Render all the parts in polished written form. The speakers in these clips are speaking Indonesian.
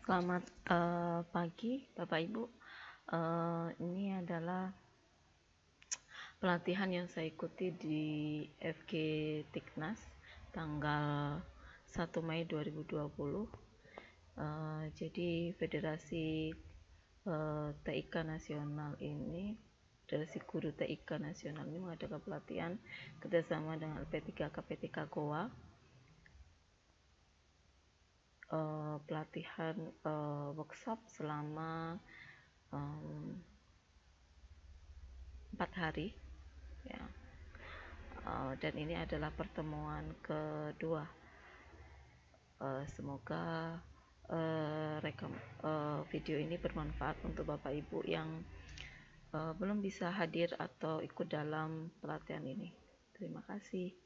Selamat pagi, Bapak Ibu. Ini adalah pelatihan yang saya ikuti di FG Tiknas tanggal 1 Mei 2020. Jadi Federasi TIK Nasional ini, Federasi Guru TIK Nasional ini mengadakan pelatihan kerjasama dengan LP3 KP3 Goa. Pelatihan workshop selama 4 hari ya. Dan ini adalah pertemuan kedua. Semoga video ini bermanfaat untuk Bapak Ibu yang belum bisa hadir atau ikut dalam pelatihan ini. Terima kasih.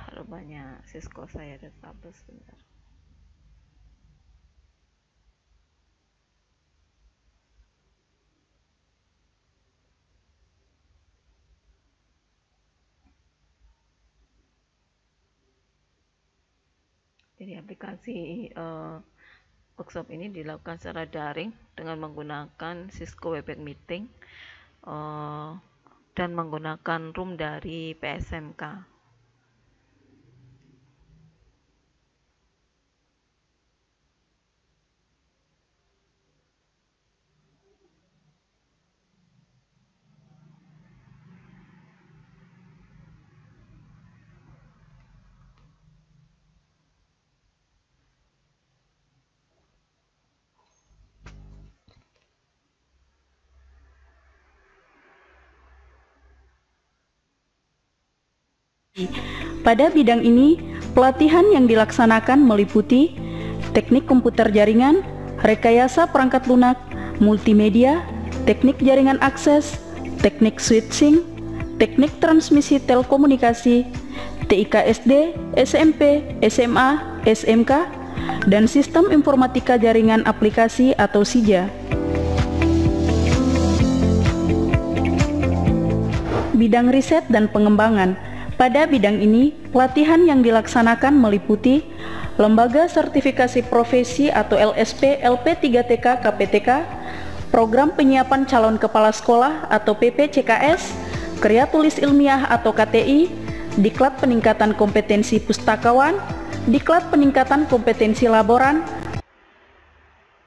Rupanya Cisco saya ada trouble sebentar. Jadi aplikasi workshop ini dilakukan secara daring dengan menggunakan Cisco Webex Meeting dan menggunakan room dari PSMK. Pada bidang ini, pelatihan yang dilaksanakan meliputi teknik komputer jaringan, rekayasa perangkat lunak, multimedia, teknik jaringan akses, teknik switching, teknik transmisi telekomunikasi, TIK SD, SMP, SMA, SMK, dan sistem informatika jaringan aplikasi atau SIJA. Bidang riset dan pengembangan. Pada bidang ini, pelatihan yang dilaksanakan meliputi Lembaga Sertifikasi Profesi atau LSP LP3TK KPTK, Program Penyiapan Calon Kepala Sekolah atau PPCKS, Karya Tulis Ilmiah atau KTI, Diklat Peningkatan Kompetensi Pustakawan, Diklat Peningkatan Kompetensi Laboran,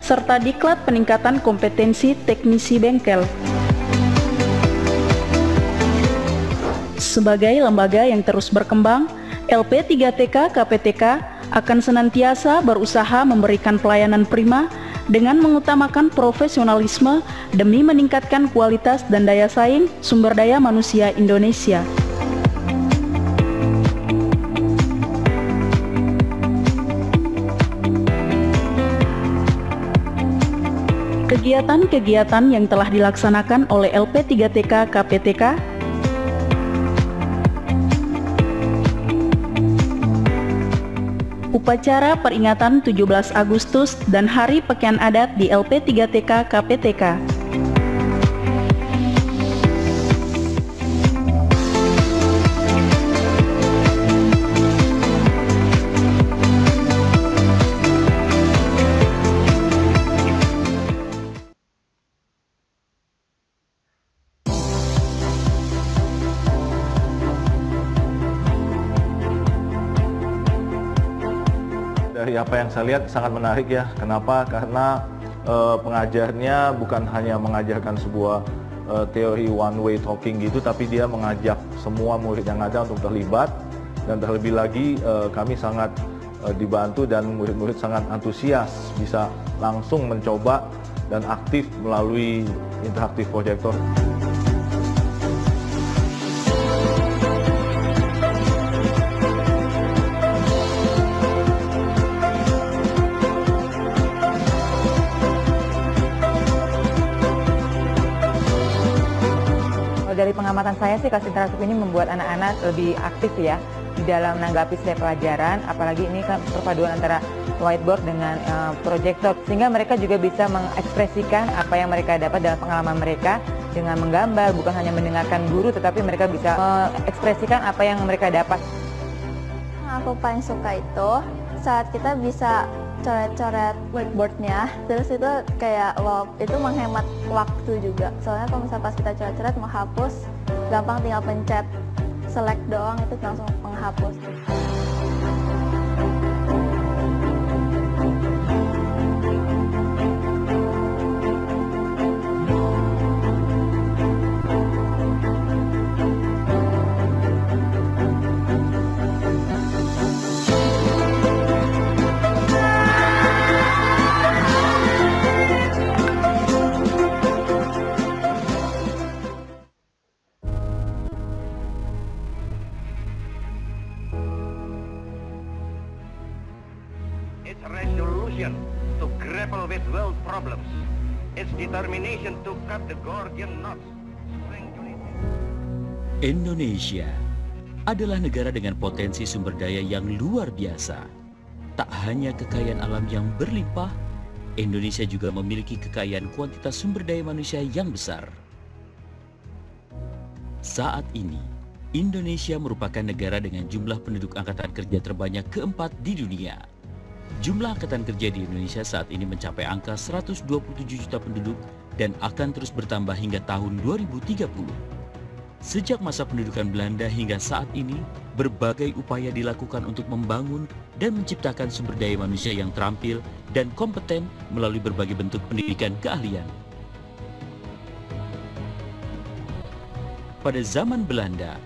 serta Diklat Peningkatan Kompetensi Teknisi Bengkel. Sebagai lembaga yang terus berkembang, LP3TK KPTK akan senantiasa berusaha memberikan pelayanan prima dengan mengutamakan profesionalisme demi meningkatkan kualitas dan daya saing sumber daya manusia Indonesia. Kegiatan-kegiatan yang telah dilaksanakan oleh LP3TK KPTK upacara peringatan 17 Agustus dan Hari Pakaian Adat di LP3TK KPTK. Dari apa yang saya lihat sangat menarik ya. Kenapa? Karena pengajarnya bukan hanya mengajarkan sebuah teori one way talking gitu, tapi dia mengajak semua murid yang ada untuk terlibat. Dan terlebih lagi kami sangat dibantu dan murid-murid sangat antusias bisa langsung mencoba dan aktif melalui interaktif proyektor. dari pengamatan saya sih kelas interaktif ini membuat anak-anak lebih aktif ya di dalam menanggapi setiap pelajaran, apalagi ini kan perpaduan antara whiteboard dengan proyektor, sehingga mereka juga bisa mengekspresikan apa yang mereka dapat dalam pengalaman mereka dengan menggambar, bukan hanya mendengarkan guru, tetapi mereka bisa mengekspresikan apa yang mereka dapat. Aku paling suka itu saat kita bisa coret-coret whiteboardnya, terus itu kayak wow, itu menghemat waktu juga. Soalnya kalau misalnya pas kita coret-coret mau hapus, gampang tinggal pencet select doang itu langsung menghapus. Its resolution to grapple with world problems, its determination to cut the Gordian knots. Indonesia adalah negara dengan potensi sumber daya yang luar biasa. Tak hanya kekayaan alam yang berlimpah, Indonesia juga memiliki kekayaan kuantitas sumber daya manusia yang besar. Saat ini, Indonesia merupakan negara dengan jumlah penduduk angkatan kerja terbanyak keempat di dunia. Jumlah angkatan kerja di Indonesia saat ini mencapai angka 127 juta penduduk dan akan terus bertambah hingga tahun 2030. Sejak masa pendudukan Belanda hingga saat ini, berbagai upaya dilakukan untuk membangun dan menciptakan sumber daya manusia yang terampil dan kompeten melalui berbagai bentuk pendidikan keahlian. Pada zaman Belanda,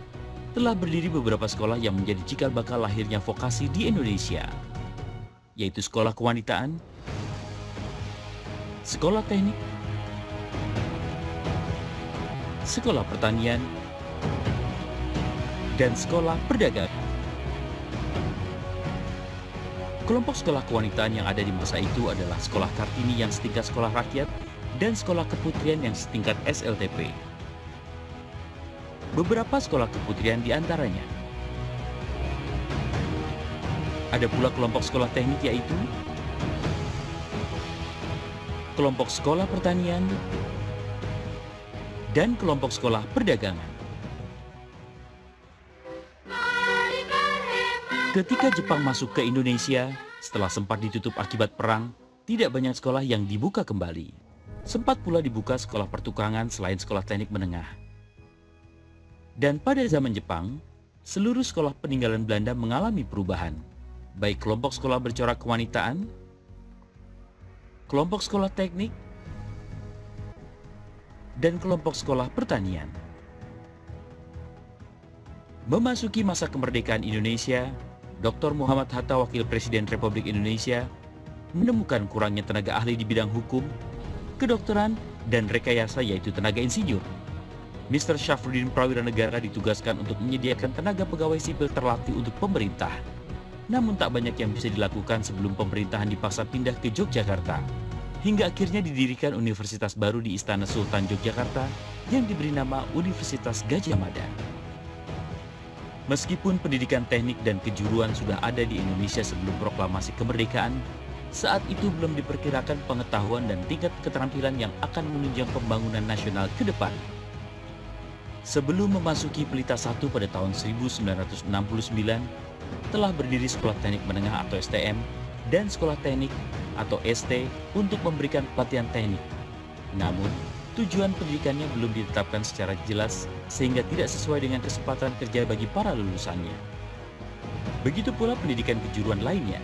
telah berdiri beberapa sekolah yang menjadi cikal bakal lahirnya vokasi di Indonesia, yaitu sekolah kewanitaan, sekolah teknik, sekolah pertanian, dan sekolah perdagangan. Kelompok sekolah kewanitaan yang ada di masa itu adalah sekolah Kartini yang setingkat sekolah rakyat dan sekolah keputrian yang setingkat SLTP. Beberapa sekolah keputrian di antaranya ada pula kelompok sekolah teknik, yaitu kelompok sekolah pertanian dan kelompok sekolah perdagangan. Ketika Jepang masuk ke Indonesia, setelah sempat ditutup akibat perang, tidak banyak sekolah yang dibuka kembali. Sempat pula dibuka sekolah pertukangan selain sekolah teknik menengah. Dan pada zaman Jepang, seluruh sekolah peninggalan Belanda mengalami perubahan, baik kelompok sekolah bercorak kewanitaan, kelompok sekolah teknik, dan kelompok sekolah pertanian. Memasuki masa kemerdekaan Indonesia, Dr. Muhammad Hatta, Wakil Presiden Republik Indonesia, menemukan kurangnya tenaga ahli di bidang hukum, kedokteran, dan rekayasa, yaitu tenaga insinyur. Mr. Syafruddin Prawira Negara ditugaskan untuk menyediakan tenaga pegawai sipil terlatih untuk pemerintah. Namun tak banyak yang bisa dilakukan sebelum pemerintahan dipaksa pindah ke Yogyakarta. Hingga akhirnya didirikan universitas baru di Istana Sultan Yogyakarta yang diberi nama Universitas Gadjah Mada. Meskipun pendidikan teknik dan kejuruan sudah ada di Indonesia sebelum proklamasi kemerdekaan, saat itu belum diperkirakan pengetahuan dan tingkat keterampilan yang akan menunjang pembangunan nasional ke depan. Sebelum memasuki Pelita 1 pada tahun 1969, telah berdiri Sekolah Teknik Menengah atau STM dan Sekolah Teknik atau ST untuk memberikan pelatihan teknik. Namun, tujuan pendidikannya belum ditetapkan secara jelas sehingga tidak sesuai dengan kesempatan kerja bagi para lulusannya. Begitu pula pendidikan kejuruan lainnya.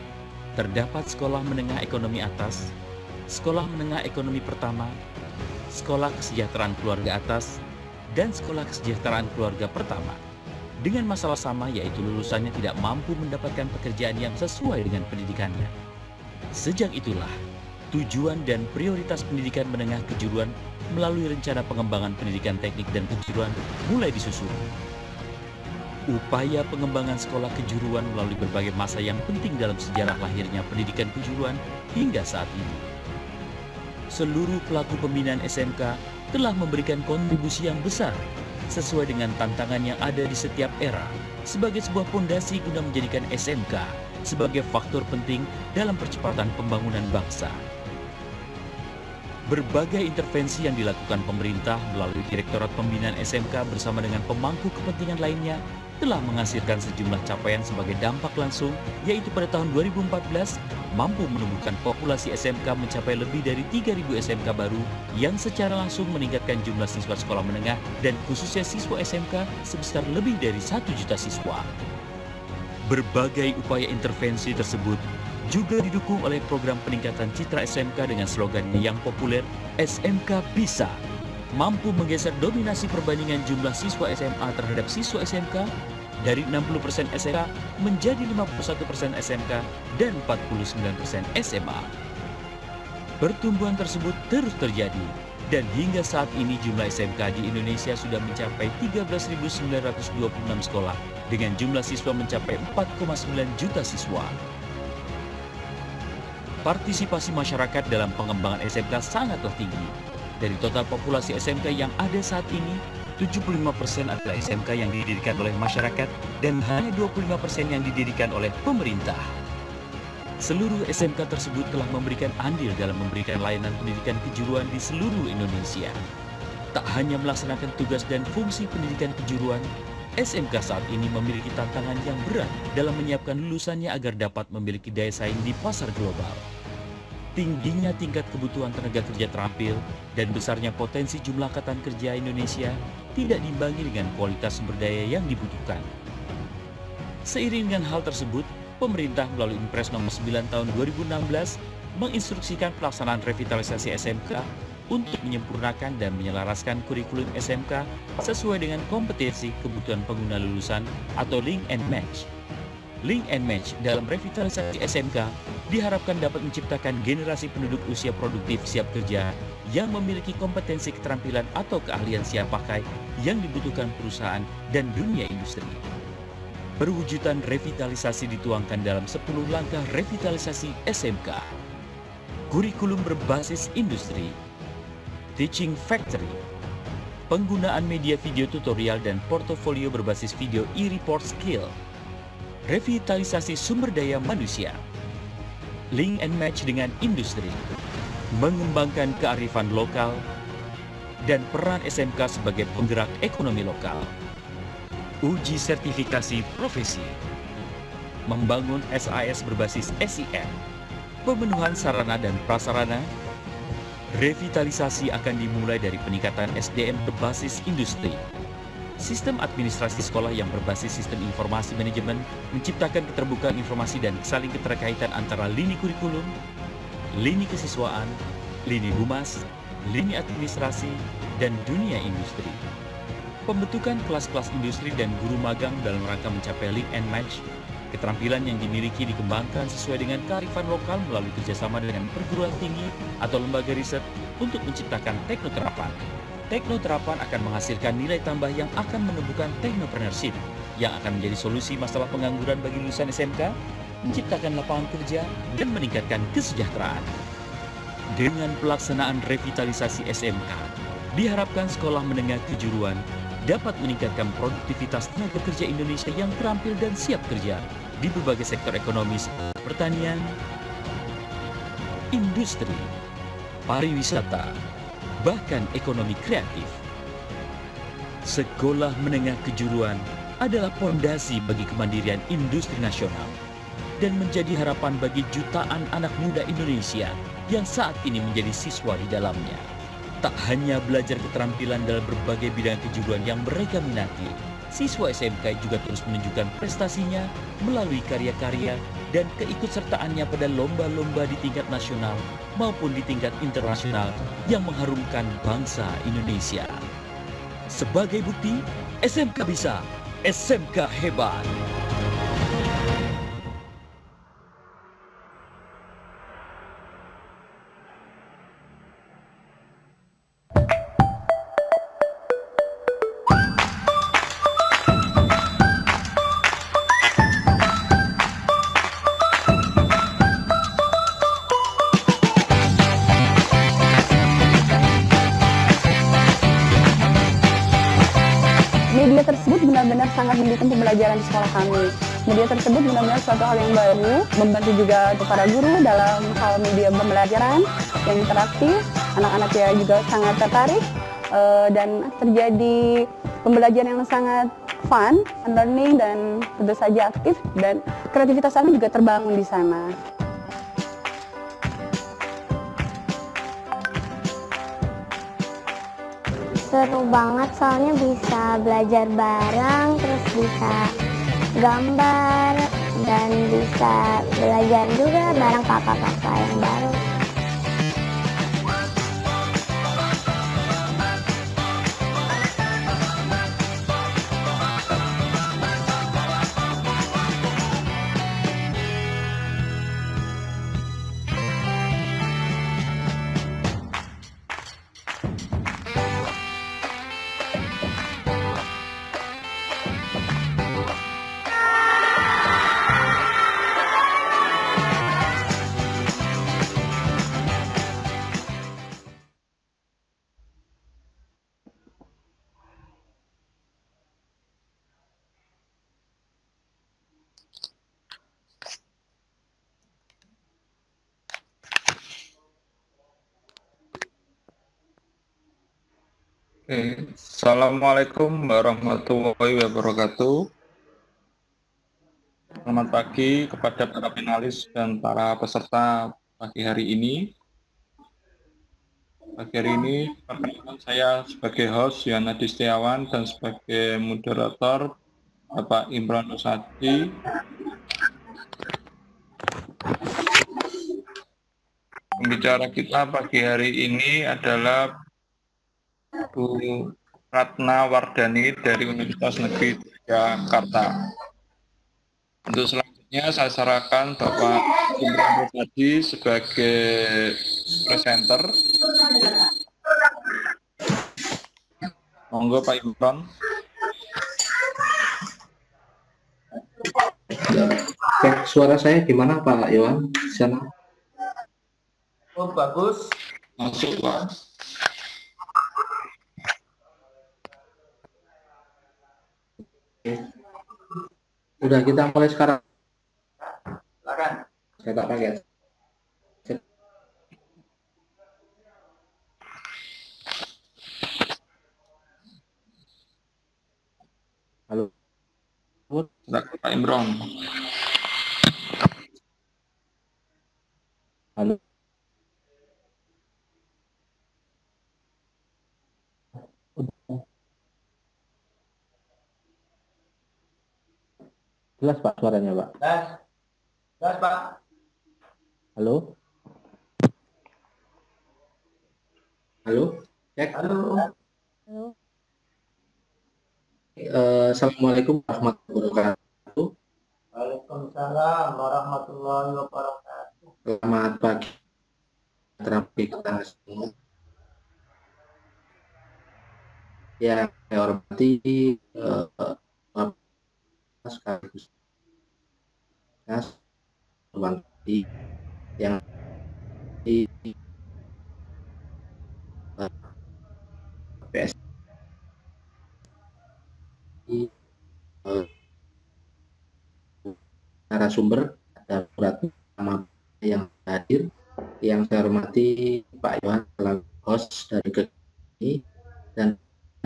Terdapat sekolah menengah ekonomi atas, sekolah menengah ekonomi pertama, sekolah kesejahteraan keluarga atas, dan sekolah kesejahteraan keluarga pertama. Dengan masalah sama, yaitu lulusannya tidak mampu mendapatkan pekerjaan yang sesuai dengan pendidikannya. Sejak itulah, tujuan dan prioritas pendidikan menengah kejuruan melalui rencana pengembangan pendidikan teknik dan kejuruan mulai disusun. Upaya pengembangan sekolah kejuruan melalui berbagai masa yang penting dalam sejarah lahirnya pendidikan kejuruan hingga saat ini. Seluruh pelaku pembinaan SMK telah memberikan kontribusi yang besar, sesuai dengan tantangan yang ada di setiap era sebagai sebuah fondasi guna menjadikan SMK sebagai faktor penting dalam percepatan pembangunan bangsa. Berbagai intervensi yang dilakukan pemerintah melalui Direktorat Pembinaan SMK bersama dengan pemangku kepentingan lainnya telah menghasilkan sejumlah capaian sebagai dampak langsung, yaitu pada tahun 2014 mampu menumbuhkan populasi SMK mencapai lebih dari 3.000 SMK baru yang secara langsung meningkatkan jumlah siswa sekolah menengah dan khususnya siswa SMK sebesar lebih dari 1 juta siswa. Berbagai upaya intervensi tersebut juga didukung oleh program peningkatan citra SMK dengan slogannya yang populer, SMK Bisa, mampu menggeser dominasi perbandingan jumlah siswa SMA terhadap siswa SMK dari 60% SMK menjadi 51% SMK dan 49% SMA. Pertumbuhan tersebut terus terjadi dan hingga saat ini jumlah SMK di Indonesia sudah mencapai 13.926 sekolah dengan jumlah siswa mencapai 4,9 juta siswa. Partisipasi masyarakat dalam pengembangan SMK sangatlah tinggi. Dari total populasi SMK yang ada saat ini, 75% adalah SMK yang didirikan oleh masyarakat dan hanya 25% yang didirikan oleh pemerintah. Seluruh SMK tersebut telah memberikan andil dalam memberikan layanan pendidikan kejuruan di seluruh Indonesia. Tak hanya melaksanakan tugas dan fungsi pendidikan kejuruan, SMK saat ini memiliki tantangan yang berat dalam menyiapkan lulusannya agar dapat memiliki daya saing di pasar global. Tingginya tingkat kebutuhan tenaga kerja terampil dan besarnya potensi jumlah angkatan kerja Indonesia tidak diimbangi dengan kualitas sumber daya yang dibutuhkan. Seiring dengan hal tersebut, pemerintah melalui Impres nomor 9 tahun 2016 menginstruksikan pelaksanaan revitalisasi SMK untuk menyempurnakan dan menyelaraskan kurikulum SMK sesuai dengan kompetensi kebutuhan pengguna lulusan atau link and match. Link and match dalam revitalisasi SMK diharapkan dapat menciptakan generasi penduduk usia produktif siap kerja yang memiliki kompetensi keterampilan atau keahlian siap pakai yang dibutuhkan perusahaan dan dunia industri. Perwujudan revitalisasi dituangkan dalam 10 langkah revitalisasi SMK. Kurikulum berbasis industri, teaching factory, penggunaan media video tutorial dan portofolio berbasis video e-report skill, revitalisasi sumber daya manusia, link and match dengan industri, mengembangkan kearifan lokal, dan peran SMK sebagai penggerak ekonomi lokal, uji sertifikasi profesi, membangun SAS berbasis SIM, pemenuhan sarana dan prasarana. Revitalisasi akan dimulai dari peningkatan SDM berbasis industri, sistem administrasi sekolah yang berbasis sistem informasi manajemen, menciptakan keterbukaan informasi dan saling keterkaitan antara lini kurikulum, lini kesiswaan, lini humas, lini administrasi, dan dunia industri. Pembentukan kelas-kelas industri dan guru magang dalam rangka mencapai link and match. Keterampilan yang dimiliki dikembangkan sesuai dengan kearifan lokal melalui kerjasama dengan perguruan tinggi atau lembaga riset untuk menciptakan teknoterapan. Teknoterapan akan menghasilkan nilai tambah yang akan menumbuhkan technopreneurship yang akan menjadi solusi masalah pengangguran bagi lulusan SMK, menciptakan lapangan kerja, dan meningkatkan kesejahteraan. Dengan pelaksanaan revitalisasi SMK, diharapkan sekolah menengah kejuruan dapat meningkatkan produktivitas tenaga kerja Indonesia yang terampil dan siap kerja di berbagai sektor ekonomis, pertanian, industri, pariwisata, bahkan ekonomi kreatif. Sekolah menengah kejuruan adalah fondasi bagi kemandirian industri nasional dan menjadi harapan bagi jutaan anak muda Indonesia yang saat ini menjadi siswa di dalamnya. Tak hanya belajar keterampilan dalam berbagai bidang kejuruan yang mereka minati, siswa SMK juga terus menunjukkan prestasinya melalui karya-karya dan keikutsertaannya pada lomba-lomba di tingkat nasional maupun di tingkat internasional yang mengharumkan bangsa Indonesia. Sebagai bukti, SMK bisa, SMK hebat. sangat mendukung pembelajaran di sekolah kami. Media tersebut benar-benar suatu hal yang baru, membantu juga untuk para guru dalam hal media pembelajaran yang interaktif. Anak-anaknya juga sangat tertarik dan terjadi pembelajaran yang sangat fun, learning, dan tentu saja aktif, dan kreativitas anak juga terbangun di sana. Seru banget soalnya bisa belajar bareng, terus bisa gambar, dan bisa belajar juga bareng kakak-kakak yang baru. Assalamualaikum warahmatullahi wabarakatuh. Selamat pagi kepada para finalis dan para peserta pagi hari ini. Pagi hari ini, perkenalkan saya sebagai host Yana Distiawan dan sebagai moderator Bapak Imran Nusadi. Pembicara kita pagi hari ini adalah Bu Ratna Wardani dari Universitas Negeri Jakarta. Untuk selanjutnya saya serahkan Bapak Imran Nusadi sebagai presenter. Monggo Pak Imran. Cek suara saya gimana Pak Iwan? Sana. Oh bagus. Masuk Pak. Udah kita mulai sekarang. Silakan. Saya tak pakai. Halo. Pak Imran. Halo. Jelas Pak suaranya Pak? Jelas Pak. Halo? Halo? Cek. Halo. Halo. Assalamualaikum warahmatullahi wabarakatuh. Waalaikumsalam warahmatullahi wabarakatuh. Selamat pagi. Terapi kita semua. Yang saya hormati sekaligus yang di PS narasumber ada beberapa nama yang hadir, yang saya hormati Pak Iwan selaku host dari kegiatan ini, dan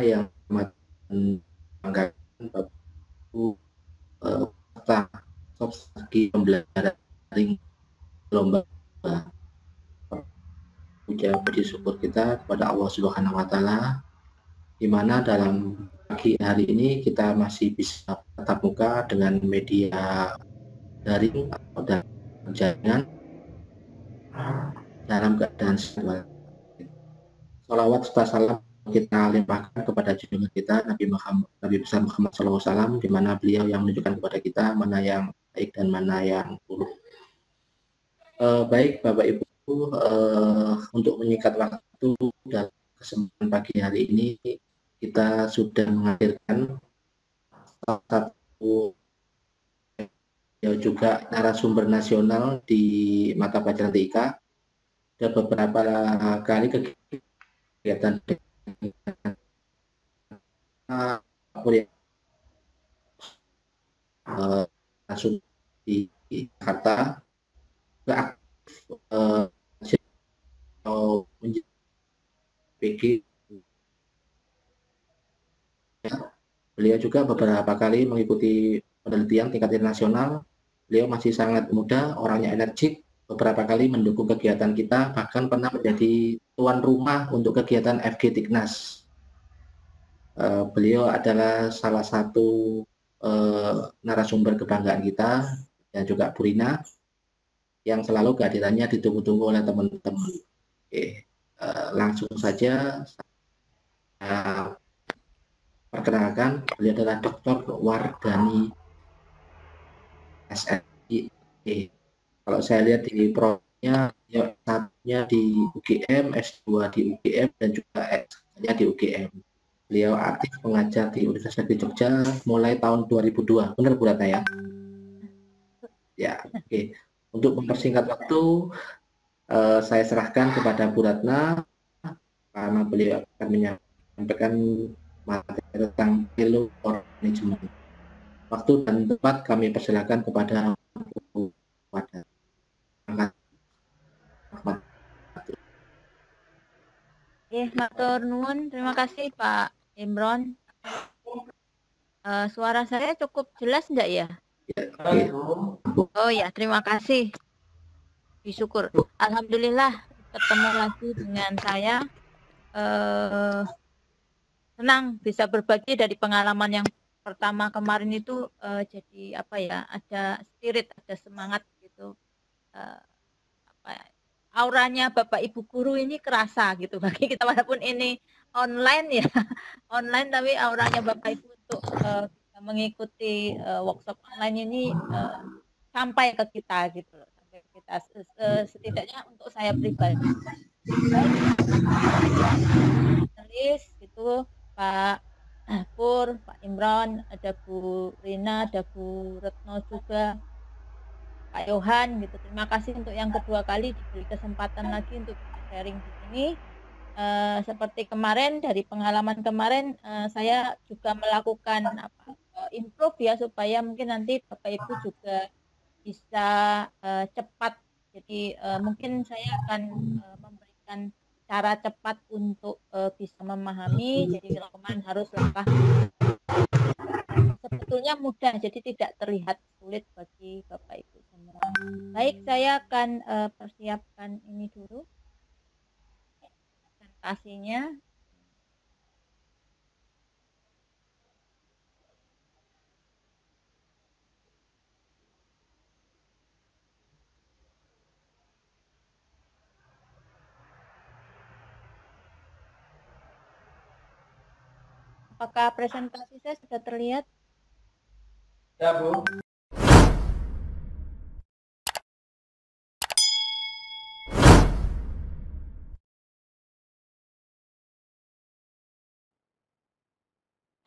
yang mengangkat Bapak serta strategi pembelajaran daring lomba. Puji syukur kita kepada Allah Subhanahu wa Ta'ala, di mana dalam pagi hari ini kita masih bisa tatap muka dengan media daring atau dalam jaringan dalam keadaan sehat. Salawat serta salam kita limpahkan kepada junjungan kita Nabi besar Muhammad SAW, di mana beliau yang menunjukkan kepada kita mana yang baik dan mana yang buruk. Baik Bapak Ibu, untuk menyingkat waktu dalam kesempatan pagi hari ini kita sudah menghadirkan salah satu juga narasumber nasional di mata pelajaran TIK. Ada beberapa kali kegiatan langsung di Jakarta juga aktif atau menjadi PG. Beliau juga beberapa kali mengikuti penelitian tingkat internasional. Beliau masih sangat muda, orangnya energik, beberapa kali mendukung kegiatan kita, bahkan pernah menjadi tuan rumah untuk kegiatan FG Tiknas. Beliau adalah salah satu narasumber kebanggaan kita, dan juga Bu Rina, yang selalu kehadirannya ditunggu-tunggu oleh teman-teman. Oke, langsung saja saya perkenalkan, beliau adalah Dr. Wardani SSI. Kalau saya lihat di profilnya, S1-nya di UGM, S2 di UGM, dan juga S3-nya di UGM. Beliau aktif mengajar di Universitas Negeri Jogja mulai tahun 2002. Benar Bu Ratna ya? Ya, oke. Untuk mempersingkat waktu, saya serahkan kepada Bu Ratna karena beliau akan menyampaikan materi tentang value for management. Waktu dan tempat kami persilakan kepada Bu Ratna. Matur nuwun, terima kasih Pak Imron. Suara saya cukup jelas enggak ya? Oh ya, terima kasih. Syukur. Alhamdulillah ketemu lagi dengan saya. Senang bisa berbagi dari pengalaman yang pertama kemarin itu, jadi apa ya, ada spirit, ada semangat gitu. Auranya Bapak Ibu guru ini kerasa gitu bagi kita, walaupun ini online ya, online, tapi auranya Bapak Ibu untuk bisa mengikuti workshop online ini sampai ke kita gitu loh, sampai ke kita, setidaknya untuk saya pribadi. Tulis gitu Pak Pur, Pak Imron, ada Bu Rina, ada Bu Retno juga, Pak Yohan gitu. Terima kasih untuk yang kedua kali diberi kesempatan lagi untuk sharing di sini. Seperti kemarin, dari pengalaman kemarin, saya juga melakukan improve ya, supaya mungkin nanti Bapak Ibu juga bisa cepat. Jadi mungkin saya akan memberikan cara cepat untuk bisa memahami. Jadi kalau kemarin harus langkah sebetulnya mudah, jadi tidak terlihat sulit bagi Bapak Ibu semua. Baik, saya akan persiapkan ini dulu presentasinya. Apakah presentasi saya sudah terlihat? Ya, Bu.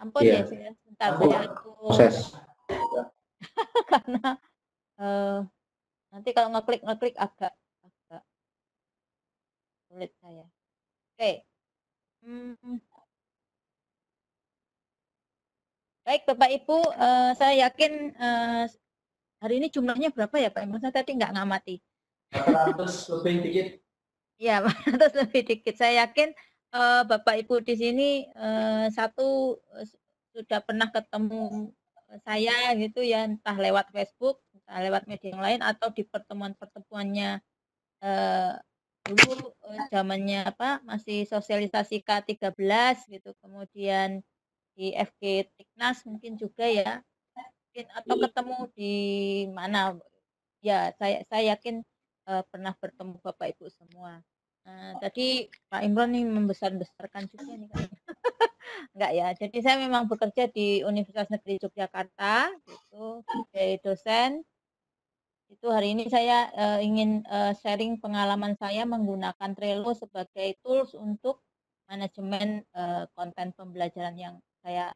Ampun ya, saya sebentar saya proses. Karena nanti kalau ngeklik agak sulit saya. Oke. Baik Bapak Ibu, saya yakin hari ini jumlahnya berapa ya Pak Imron? Saya tadi nggak ngamati. 400 lebih dikit. Ya, 400 lebih dikit. Saya yakin Bapak Ibu di sini satu sudah pernah ketemu saya gitu ya, entah lewat Facebook, entah lewat media yang lain, atau di pertemuan-pertemuannya dulu zamannya masih sosialisasi K13 gitu, kemudian di FG Tiknas mungkin juga ya, mungkin, atau ketemu di mana ya, saya yakin pernah bertemu Bapak Ibu semua. Tadi Pak Imron nih membesar-besarkan juga nih kan. Enggak ya, jadi saya memang bekerja di Universitas Negeri Yogyakarta gitu, sebagai dosen. Itu hari ini saya ingin sharing pengalaman saya menggunakan Trello sebagai tools untuk manajemen konten pembelajaran yang saya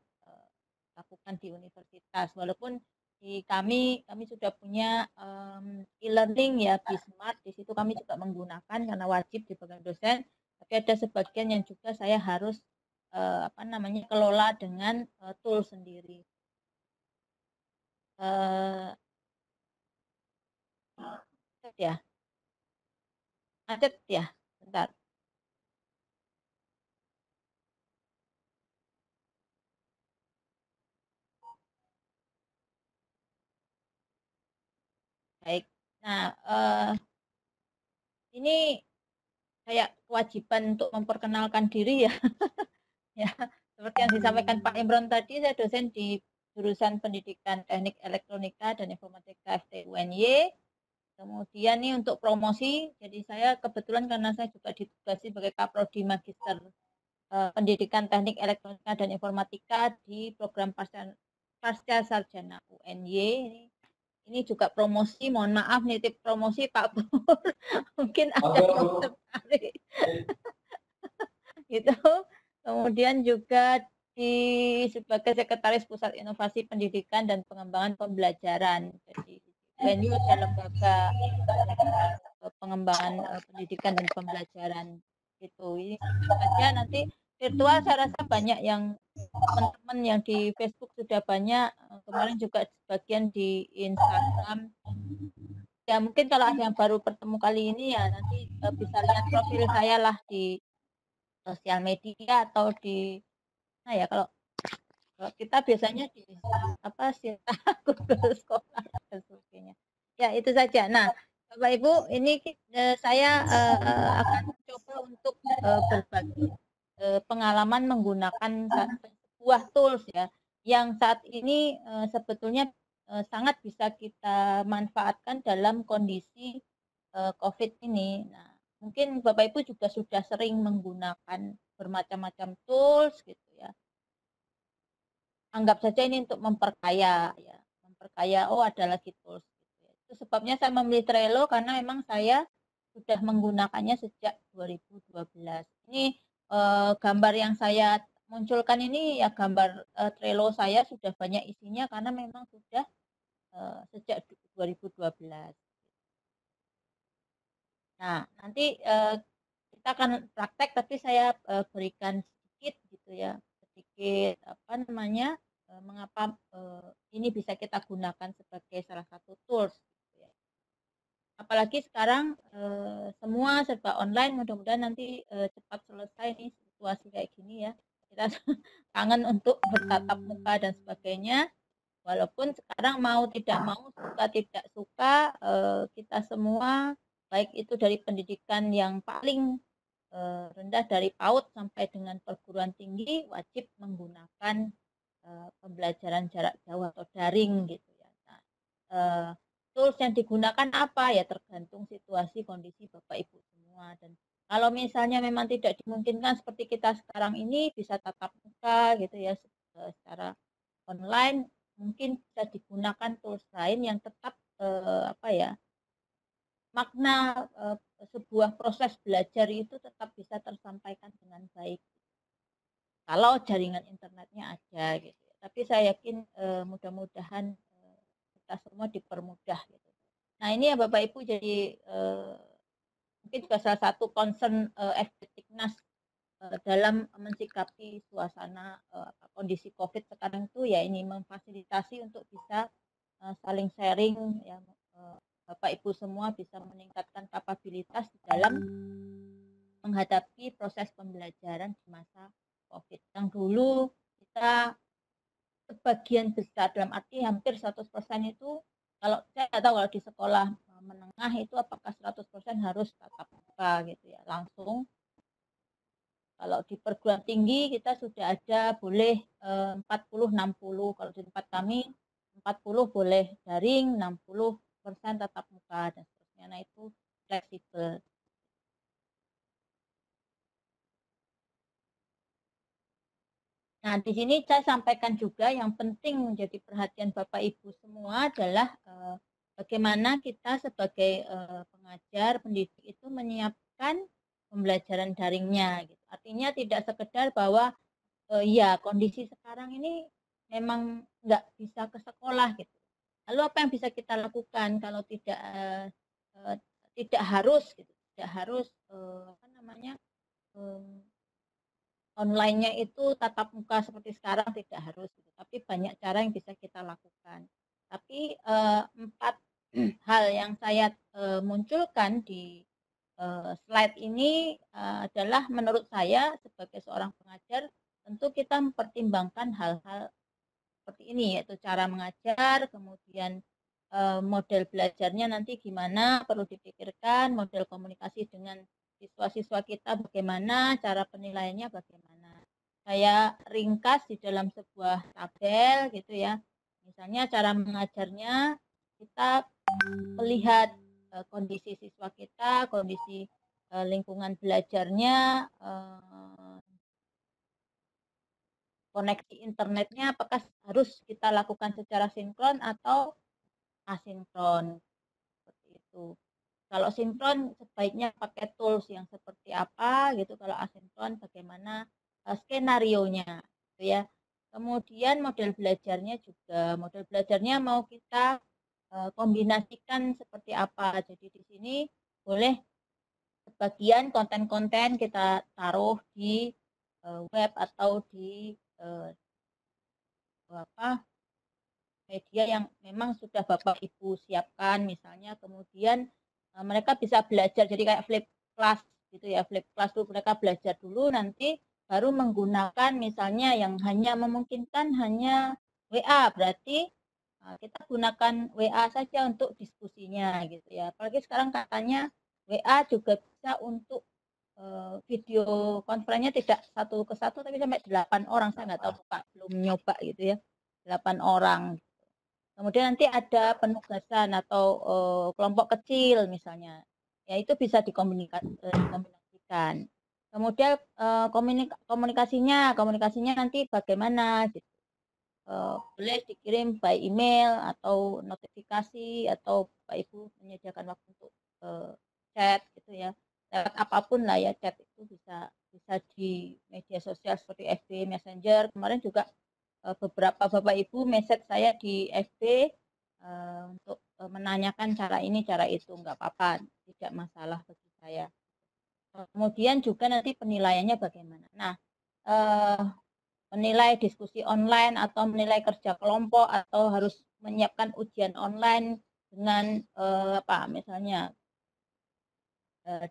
lakukan di universitas. Walaupun di kami sudah punya e-learning ya, Bismart, di situ kami juga menggunakan karena wajib sebagai dosen, tapi ada sebagian yang juga saya harus kelola dengan tool sendiri. eh ya, macet ya, bentar. Baik. Nah, ini kayak kewajiban untuk memperkenalkan diri ya. Ya, seperti yang disampaikan Pak Imron tadi, saya dosen di jurusan Pendidikan Teknik Elektronika dan Informatika FTUNY. Kemudian nih untuk promosi, jadi saya kebetulan karena saya juga ditugasi sebagai Kaprodi Magister Pendidikan Teknik Elektronika dan Informatika di program Pasca Sarjana UNY. Ini juga promosi, mohon maaf nitip promosi Pak Pur. Mungkin ada yang tertarik. Gitu. Kemudian juga sebagai Sekretaris Pusat Inovasi Pendidikan dan Pengembangan Pembelajaran. Jadi ini adalah lembaga pengembangan pendidikan dan pembelajaran gitu. Ini saja nanti virtual saya rasa banyak yang teman-teman yang di Facebook sudah banyak, kemarin juga sebagian di Instagram. Ya mungkin kalau ada yang baru bertemu kali ini ya nanti bisa lihat profil saya lah di sosial media atau di ya kalau kita biasanya di apa sih Google Scholar dan sebagainya. Ya itu saja. Nah Bapak Ibu ini saya akan coba untuk berbagi pengalaman menggunakan sebuah tools ya yang saat ini sebetulnya sangat bisa kita manfaatkan dalam kondisi COVID ini. Nah, mungkin Bapak Ibu juga sudah sering menggunakan bermacam-macam tools gitu ya. Anggap saja ini untuk memperkaya ya, memperkaya ada lagi tools gitu ya. Itu sebabnya saya memilih Trello karena memang saya sudah menggunakannya sejak 2012. Ini gambar yang saya munculkan ini ya gambar Trello saya sudah banyak isinya karena memang sudah sejak 2012. Nah, nanti kita akan praktek tapi saya berikan sedikit gitu ya, sedikit apa namanya, mengapa ini bisa kita gunakan sebagai salah satu tools gitu ya. Apalagi sekarang semua serba online, mudah-mudahan nanti cepat selesai nih situasi kayak gini ya. Kita kangen untuk bertatap muka dan sebagainya. Walaupun sekarang mau tidak mau, suka tidak suka, kita semua baik itu dari pendidikan yang paling rendah dari PAUD sampai dengan perguruan tinggi wajib menggunakan pembelajaran jarak jauh atau daring gitu ya. Nah, tools yang digunakan apa ya tergantung situasi kondisi Bapak Ibu semua, dan kalau misalnya memang tidak dimungkinkan seperti kita sekarang ini bisa tatap muka gitu ya secara online, mungkin bisa digunakan tools lain yang tetap apa ya, makna sebuah proses belajar itu tetap bisa tersampaikan dengan baik kalau jaringan internetnya ada gitu. Tapi saya yakin mudah-mudahan kita semua dipermudah gitu. Nah ini ya Bapak Ibu, jadi mungkin juga salah satu concern FKTIKNAS dalam mensikapi suasana kondisi COVID sekarang itu ya ini memfasilitasi untuk bisa saling sharing ya, Bapak Ibu semua bisa meningkatkan kapabilitas dalam menghadapi proses pembelajaran di masa COVID. Yang dulu kita sebagian besar, dalam arti hampir 100% itu, kalau saya nggak tahu kalau di sekolah menengah itu apakah 100% harus tatap muka gitu ya langsung. Kalau di perguruan tinggi kita sudah ada boleh 40-60, kalau di tempat kami 40 boleh daring, 60% tatap muka dan seterusnya. Nah itu fleksibel. Nah di sini saya sampaikan juga yang penting menjadi perhatian Bapak Ibu semua adalah bagaimana kita sebagai pengajar pendidik itu menyiapkan pembelajaran daringnya gitu. Artinya tidak sekedar bahwa ya kondisi sekarang ini memang nggak bisa ke sekolah gitu. Lalu apa yang bisa kita lakukan kalau tidak harus gitu, tidak harus apa namanya online-nya itu tatap muka seperti sekarang, tidak harus gitu. Tapi banyak cara yang bisa kita lakukan. Tapi 4 hal yang saya munculkan di slide ini adalah menurut saya sebagai seorang pengajar tentu kita mempertimbangkan hal-hal seperti ini, yaitu cara mengajar, kemudian model belajarnya nanti gimana, perlu dipikirkan, model komunikasi dengan siswa-siswa kita bagaimana, cara penilaiannya bagaimana. Saya ringkas di dalam sebuah tabel gitu ya. Misalnya cara mengajarnya kita melihat kondisi siswa kita, kondisi lingkungan belajarnya, koneksi internetnya apakah harus kita lakukan secara sinkron atau asinkron, seperti itu. Kalau sinkron sebaiknya pakai tools yang seperti apa gitu, kalau asinkron bagaimana skenarionya gitu ya. Kemudian model belajarnya juga, model belajarnya mau kita kombinasikan seperti apa. Jadi di sini boleh sebagian konten-konten kita taruh di web atau di media yang memang sudah Bapak Ibu siapkan misalnya, kemudian mereka bisa belajar jadi kayak flip class gitu ya, flip class dulu mereka belajar dulu, nanti baru menggunakan misalnya yang hanya memungkinkan hanya WA, berarti kita gunakan WA saja untuk diskusinya gitu ya. Apalagi sekarang katanya WA juga bisa untuk video konferennya tidak 1 ke 1 tapi sampai 8 orang, saya nggak tahu Pak, belum nyoba gitu ya, 8 orang. Kemudian nanti ada penugasan atau kelompok kecil misalnya, ya itu bisa dikomunikasikan. Kemudian komunikasinya nanti bagaimana gitu. Boleh dikirim by email atau notifikasi atau Bapak Ibu menyediakan waktu untuk chat gitu ya. Lewat apapun lah ya, chat itu bisa di media sosial seperti FB, Messenger. Kemarin juga beberapa Bapak Ibu message saya di FB untuk menanyakan cara ini, cara itu, nggak apa-apa, tidak masalah bagi saya. Kemudian juga nanti penilaiannya bagaimana. Nah, menilai diskusi online atau menilai kerja kelompok atau harus menyiapkan ujian online dengan misalnya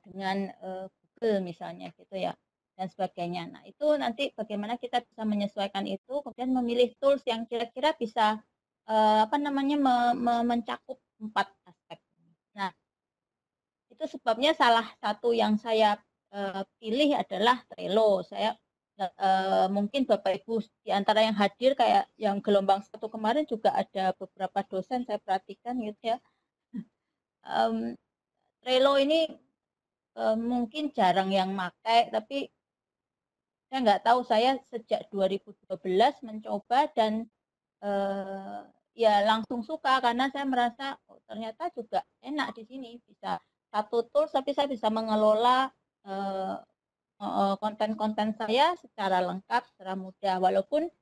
dengan Google misalnya gitu ya, dan sebagainya. Nah itu nanti bagaimana kita bisa menyesuaikan itu, kemudian memilih tools yang kira-kira bisa mencakup 4 aspek. Nah itu sebabnya salah satu yang saya pilih adalah Trello. Saya mungkin Bapak Ibu di antara yang hadir kayak yang gelombang 1 kemarin juga ada beberapa dosen saya perhatikan gitu ya. Trello ini mungkin jarang yang pakai, tapi saya nggak tahu, saya sejak 2012 mencoba dan ya langsung suka karena saya merasa ternyata juga enak di sini, bisa satu tools tapi saya bisa mengelola konten-konten saya secara lengkap, secara mudah. Walaupun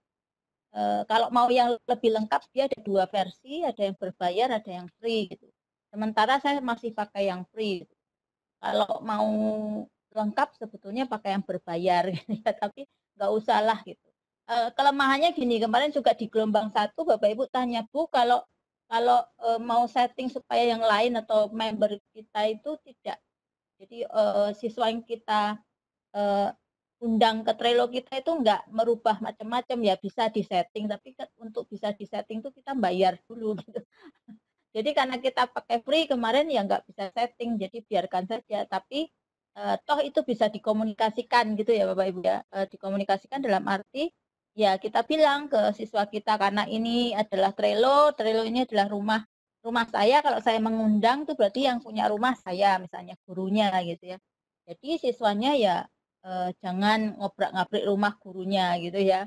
kalau mau yang lebih lengkap dia ada 2 versi, ada yang berbayar, ada yang free gitu. Sementara saya masih pakai yang free gitu. Kalau mau lengkap sebetulnya pakai yang berbayar gitu ya, tapi nggak usah lah gitu. Kelemahannya gini, kemarin juga di gelombang 1 Bapak Ibu tanya, Bu, kalau mau setting supaya yang lain atau member kita itu tidak, jadi siswa yang kita undang ke Trello kita itu nggak merubah macam-macam ya, bisa disetting, tapi untuk bisa disetting itu kita bayar dulu gitu. Jadi karena kita pakai free kemarin ya nggak bisa setting, jadi biarkan saja. Tapi toh itu bisa dikomunikasikan gitu ya Bapak Ibu ya. Dikomunikasikan dalam arti ya kita bilang ke siswa kita, karena ini adalah Trello ini adalah rumah saya. Kalau saya mengundang itu berarti yang punya rumah saya, misalnya gurunya gitu ya. Jadi siswanya ya jangan ngobrak-ngabrik rumah gurunya gitu ya.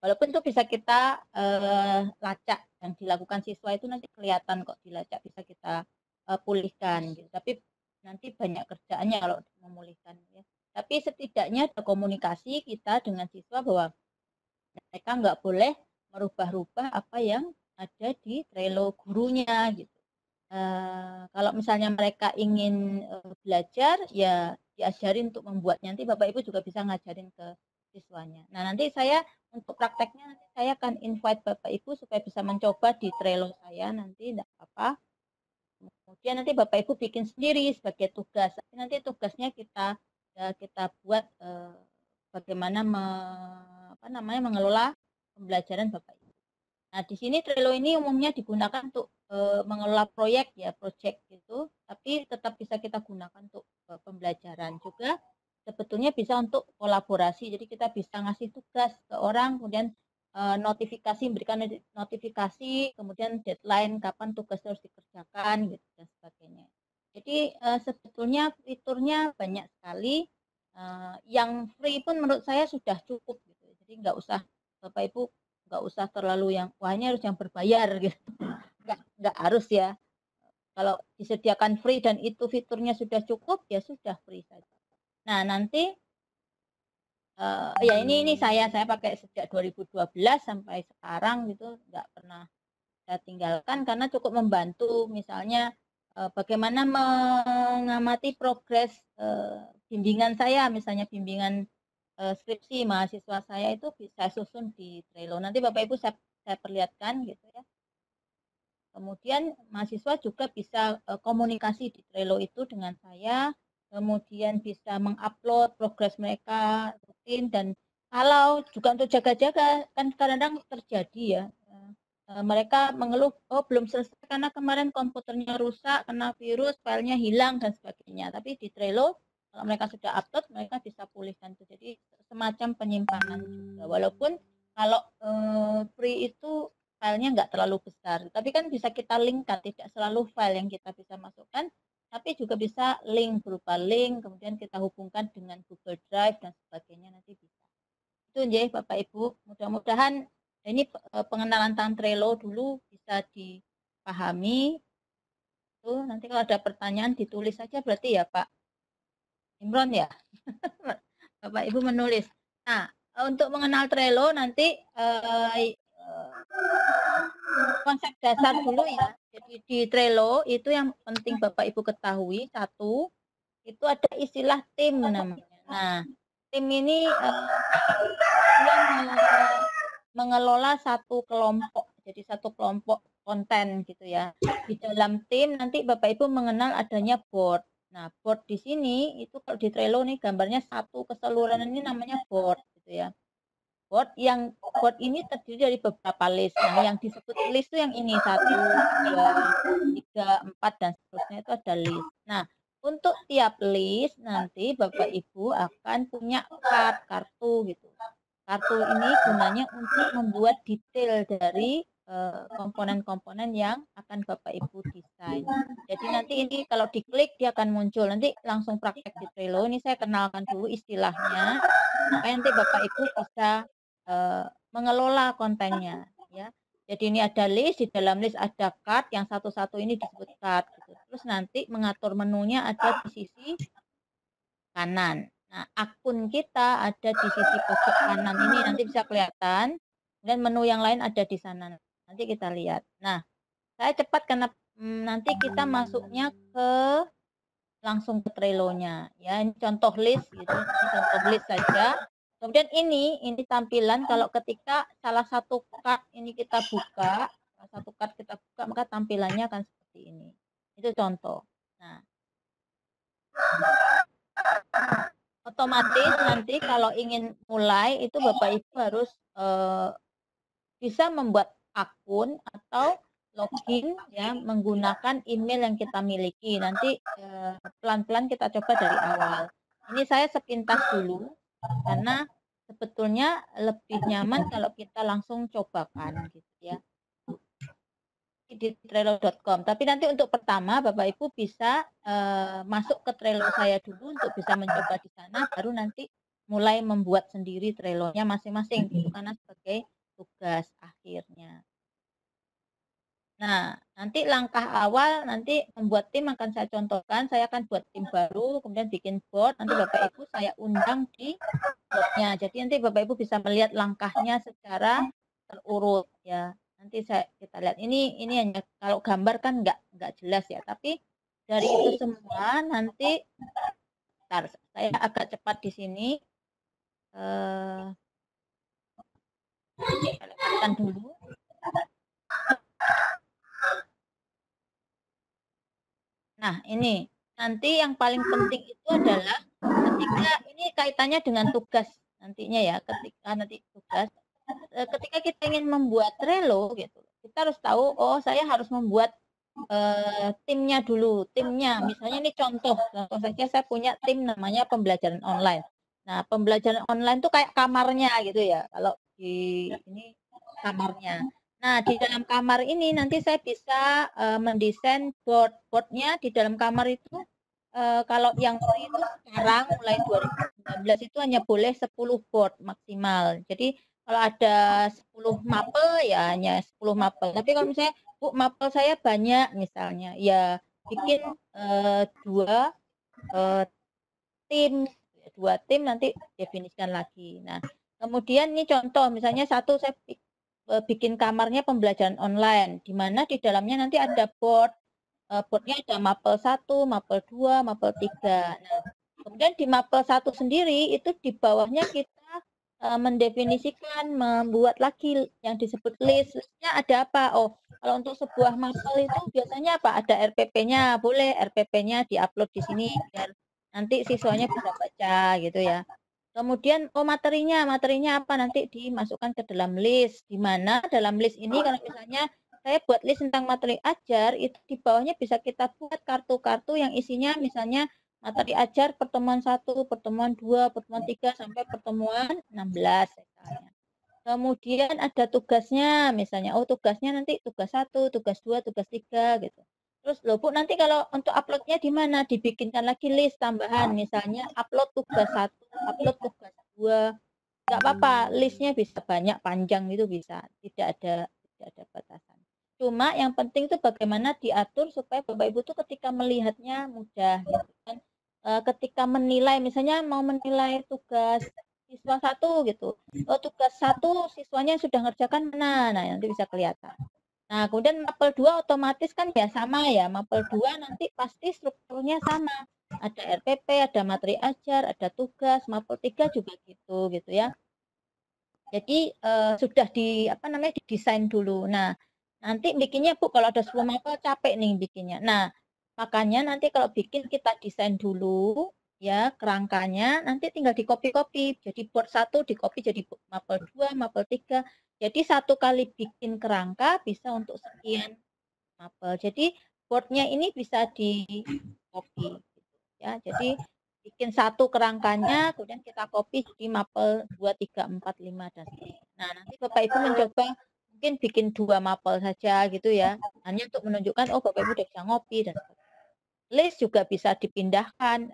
Walaupun itu bisa kita lacak, yang dilakukan siswa itu nanti kelihatan kok dilacak, bisa kita pulihkan gitu. Tapi nanti banyak kerjaannya kalau memulihkan ya. Tapi setidaknya ada komunikasi kita dengan siswa bahwa mereka nggak boleh merubah-rubah apa yang ada di Trello gurunya gitu. Kalau misalnya mereka ingin belajar ya diajarin untuk membuat, nanti Bapak Ibu juga bisa ngajarin ke siswanya. Nah nanti saya untuk prakteknya nanti saya akan invite Bapak Ibu supaya bisa mencoba di Trello saya nanti, tidak apa-apa. Kemudian nanti Bapak Ibu bikin sendiri sebagai tugas. Nanti tugasnya kita buat bagaimana mengelola pembelajaran Bapak Ibu. Nah, di sini Trello ini umumnya digunakan untuk mengelola proyek ya, project gitu, tapi tetap bisa kita gunakan untuk pembelajaran juga. Sebetulnya bisa untuk kolaborasi. Jadi kita bisa ngasih tugas ke orang, kemudian berikan notifikasi, kemudian deadline kapan tugas harus dikerjakan gitu dan sebagainya. Jadi sebetulnya fiturnya banyak sekali. Yang free pun menurut saya sudah cukup gitu. Jadi nggak usah Bapak Ibu nggak usah terlalu yang wah ini harus yang berbayar gitu. Nggak harus ya. Kalau disediakan free dan itu fiturnya sudah cukup ya sudah free saja. Nah nanti ya ini saya pakai sejak 2012 sampai sekarang gitu, nggak pernah saya tinggalkan karena cukup membantu. Misalnya bagaimana mengamati progres bimbingan saya, misalnya bimbingan skripsi mahasiswa saya itu bisa susun di Trello. Nanti Bapak Ibu saya perlihatkan gitu ya. Kemudian mahasiswa juga bisa komunikasi di Trello itu dengan saya, kemudian bisa mengupload progres mereka rutin, dan kalau juga untuk jaga-jaga kan kadang-kadang terjadi ya, mereka mengeluh oh belum selesai karena kemarin komputernya rusak, kena virus, filenya hilang dan sebagainya. Tapi di Trello kalau mereka sudah upload, mereka bisa pulihkan itu. Jadi semacam penyimpanan juga. Walaupun kalau free itu filenya nggak terlalu besar, tapi kan bisa kita linkkan, tidak selalu file yang kita bisa masukkan, tapi juga bisa link berupa link, kemudian kita hubungkan dengan Google Drive dan sebagainya nanti bisa. Itu ya Bapak Ibu, mudah-mudahan ini pengenalan tentang Trello dulu bisa dipahami. Tuh, nanti kalau ada pertanyaan ditulis saja berarti ya Pak Imron ya. Bapak Ibu menulis. Nah, untuk mengenal Trello nanti konsep dasar dulu ya. Jadi di Trello itu yang penting Bapak Ibu ketahui, satu, itu ada istilah tim namanya. Nah, tim ini yang mengelola satu kelompok, jadi satu kelompok konten gitu ya. Di dalam tim nanti Bapak Ibu mengenal adanya board. Nah, board di sini itu kalau di Trello nih gambarnya satu keseluruhan ini namanya board gitu ya. Board ini terdiri dari beberapa list. Nah, yang disebut list itu yang ini 1, 2, 3, 4 dan seterusnya itu ada list. Nah, untuk tiap list nanti Bapak Ibu akan punya kartu gitu. Kartu ini gunanya untuk membuat detail dari komponen-komponen yang akan Bapak Ibu desain. Jadi nanti ini kalau diklik dia akan muncul. Nanti langsung praktek di Trello. Ini saya kenalkan dulu istilahnya. Supaya nanti Bapak Ibu bisa mengelola kontennya. Ya. Jadi ini ada list, di dalam list ada card, yang satu-satu ini disebut card. Gitu. Terus nanti mengatur menunya ada di sisi kanan. Nah, akun kita ada di sisi pojok kanan ini, nanti bisa kelihatan. Dan menu yang lain ada di sana. Nanti kita lihat. Nah, saya cepat karena nanti kita masuknya langsung ke Trello-nya. Ya, ini contoh list gitu. Ini contoh list saja. Kemudian ini tampilan kalau ketika salah satu card ini kita buka, maka tampilannya akan seperti ini. Itu contoh. Nah, otomatis nanti kalau ingin mulai itu Bapak Ibu harus bisa membuat akun atau login ya menggunakan email yang kita miliki. Nanti pelan-pelan kita coba dari awal. Ini saya sepintas dulu karena sebetulnya lebih nyaman kalau kita langsung cobakan gitu ya di Trello.com. Tapi nanti untuk pertama Bapak Ibu bisa masuk ke Trello saya dulu untuk bisa mencoba di sana, baru nanti mulai membuat sendiri Trello-nya masing-masing gitu, karena sebagai tugas akhirnya. Nah, nanti langkah awal nanti membuat tim akan saya contohkan. Saya akan buat tim baru, kemudian bikin board. Nanti Bapak Ibu saya undang di boardnya. Jadi nanti Bapak Ibu bisa melihat langkahnya secara terurut ya. Nanti kita lihat ini hanya kalau gambar kan nggak jelas ya. Tapi dari itu semua nanti saya agak cepat di sini. Saya lewatkan dulu. Nah, ini nanti yang paling penting itu adalah ketika ini kaitannya dengan tugas nantinya ya, ketika nanti tugas ketika kita ingin membuat Trello gitu, kita harus tahu oh saya harus membuat timnya dulu, timnya misalnya ini contoh saja saya punya tim namanya pembelajaran online. Nah, pembelajaran online itu kayak kamarnya gitu ya, kalau di ini kamarnya. Nah, di dalam kamar ini nanti saya bisa mendesain boardnya di dalam kamar itu kalau yang free itu sekarang mulai 2019 itu hanya boleh 10 board maksimal. Jadi kalau ada 10 mapel ya hanya 10 mapel. Tapi kalau misalnya Bu mapel saya banyak misalnya ya bikin dua tim nanti definisikan lagi. Nah, kemudian ini contoh misalnya satu saya bikin kamarnya pembelajaran online di mana di dalamnya nanti ada boardnya ada mapel 1, mapel 2, mapel 3. Nah, kemudian di mapel 1 sendiri itu di bawahnya kita mendefinisikan, membuat lagi yang disebut list. Listnya ada apa? Oh, kalau untuk sebuah mapel itu biasanya apa? Ada RPP-nya, boleh RPP-nya diupload di sini biar nanti siswanya bisa baca gitu ya. Kemudian materinya apa nanti dimasukkan ke dalam list, di mana dalam list ini kalau misalnya saya buat list tentang materi ajar, itu di bawahnya bisa kita buat kartu-kartu yang isinya misalnya materi ajar pertemuan 1, pertemuan 2, pertemuan 3 sampai pertemuan 16 misalnya. Kemudian ada tugasnya misalnya, oh tugasnya nanti tugas 1, tugas 2, tugas 3 gitu. Terus loh Bu, nanti kalau untuk uploadnya di mana? Dibikinkan lagi list tambahan, misalnya upload tugas 1, upload tugas 2. Nggak apa-apa, listnya bisa banyak, panjang itu bisa, tidak ada batasan. Cuma yang penting itu bagaimana diatur supaya Bapak Ibu itu ketika melihatnya mudah gitu kan. Ketika menilai, misalnya mau menilai tugas siswa 1 gitu. Oh, tugas 1 siswanya sudah ngerjakan mana? Nah, nanti bisa kelihatan. Nah, kemudian mapel 2 otomatis kan ya sama ya. Mapel 2 nanti pasti strukturnya sama. Ada RPP, ada materi ajar, ada tugas. Mapel 3 juga gitu ya. Jadi sudah didesain dulu. Nah, nanti bikinnya Bu kalau ada 10 mapel capek nih bikinnya. Nah, makanya nanti kalau bikin kita desain dulu ya kerangkanya, nanti tinggal di-copy-copy. Jadi board 1 di-copy jadi mapel 2, mapel 3. Jadi satu kali bikin kerangka bisa untuk sekian mapel. Jadi boardnya ini bisa di-copy ya. Jadi bikin satu kerangkanya, kemudian kita copy jadi mapel 2, 3, 4, 5 dan seterusnya. Nah, nanti Bapak Ibu mencoba mungkin bikin 2 mapel saja gitu ya. Hanya untuk menunjukkan oh Bapak Ibu udah bisa ngopi dan sebagainya. List juga bisa dipindahkan,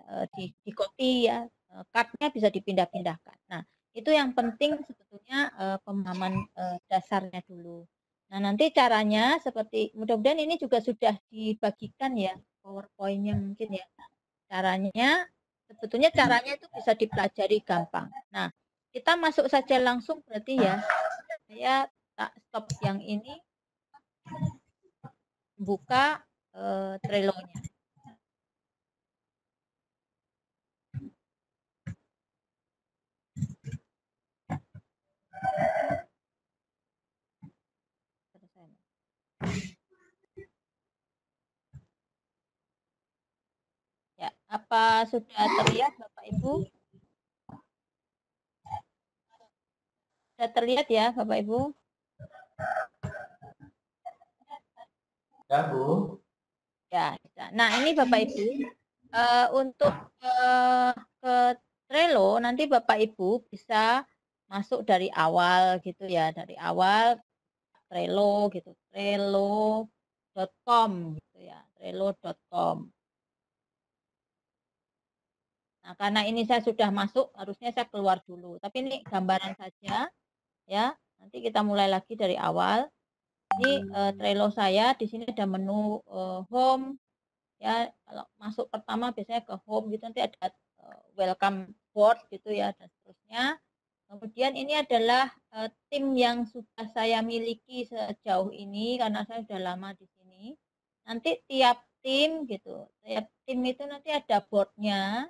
di-copy ya. Card-nya bisa dipindah-pindahkan. Nah, itu yang penting sebetulnya pemahaman dasarnya dulu. Nah, nanti caranya seperti mudah-mudahan ini juga sudah dibagikan ya PowerPoint-nya mungkin ya. Sebetulnya caranya itu bisa dipelajari gampang. Nah, kita masuk saja langsung berarti ya. Saya tak stop yang ini. Buka Trello-nya. Ya, apa sudah terlihat Bapak Ibu? Sudah terlihat ya Bapak Ibu? Ya Bu. Ya, nah ini Bapak Ibu untuk ke Trello nanti Bapak Ibu bisa masuk dari awal gitu ya, dari awal Trello gitu, trello.com gitu ya, trello.com. Nah, karena ini saya sudah masuk, harusnya saya keluar dulu. Tapi ini gambaran saja, ya. Nanti kita mulai lagi dari awal. Ini Trello saya, di sini ada menu home, ya. Kalau masuk pertama biasanya ke home gitu, nanti ada welcome board gitu ya, dan seterusnya. Kemudian ini adalah tim yang sudah saya miliki sejauh ini, karena saya sudah lama di sini. Nanti tiap tim gitu, tiap tim itu nanti ada boardnya.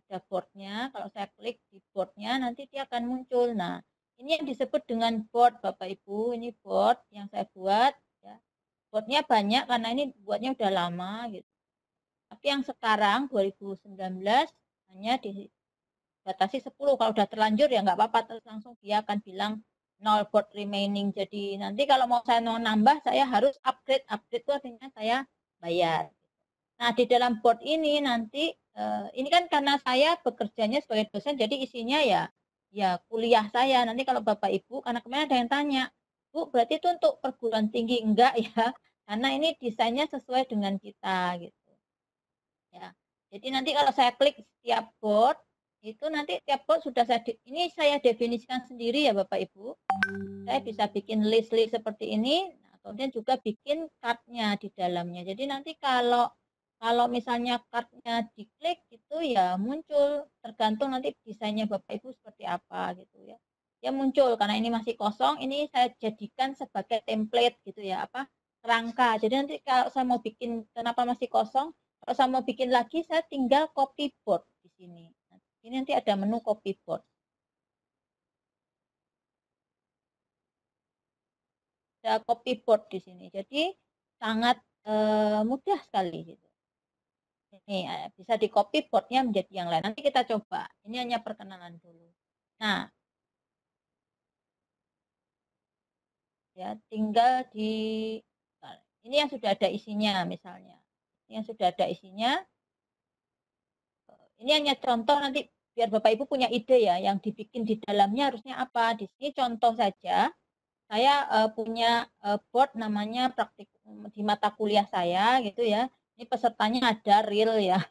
Ada boardnya, kalau saya klik di boardnya nanti dia akan muncul. Nah, Ini yang disebut dengan board, Bapak Ibu. Ini board yang saya buat. Ya. Boardnya banyak karena ini buatnya udah lama gitu. Tapi yang sekarang 2019 hanya dibatasi 10. Kalau udah terlanjur ya nggak apa-apa, terus langsung dia akan bilang 0 board remaining. Jadi nanti kalau saya mau nambah, saya harus upgrade. Upgrade itu artinya saya bayar. Nah, di dalam board ini nanti, ini kan karena saya bekerjanya sebagai dosen, jadi isinya ya kuliah saya. Nanti kalau Bapak Ibu, karena kemarin ada yang tanya, Bu, berarti itu untuk perguruan tinggi? Enggak ya, karena ini desainnya sesuai dengan kita gitu. Ya. Jadi nanti kalau saya klik setiap board, itu nanti tiap board sudah ini saya definisikan sendiri ya Bapak Ibu. Saya bisa bikin list-list seperti ini, nah, kemudian juga bikin card-nya di dalamnya. Jadi nanti kalau misalnya card-nya diklik itu ya muncul, tergantung nanti desainnya Bapak Ibu seperti apa gitu ya. Ya muncul karena ini masih kosong, ini saya jadikan sebagai template gitu ya, kerangka. Jadi nanti kalau saya mau bikin, kenapa masih kosong? Kalau saya mau bikin lagi, saya tinggal copy board di sini. Ini nanti ada menu copy board. Ada copy board di sini. Jadi sangat mudah sekali gitu. Ini bisa di copy boardnya menjadi yang lain. Nanti kita coba. Ini hanya perkenalan dulu. Nah, ya tinggal ini yang sudah ada isinya misalnya. Ini yang sudah ada isinya. Ini hanya contoh, nanti biar Bapak Ibu punya ide ya, yang dibikin di dalamnya harusnya apa. Di sini contoh saja. Saya punya board namanya praktik di mata kuliah saya gitu ya. Ini pesertanya ada real ya.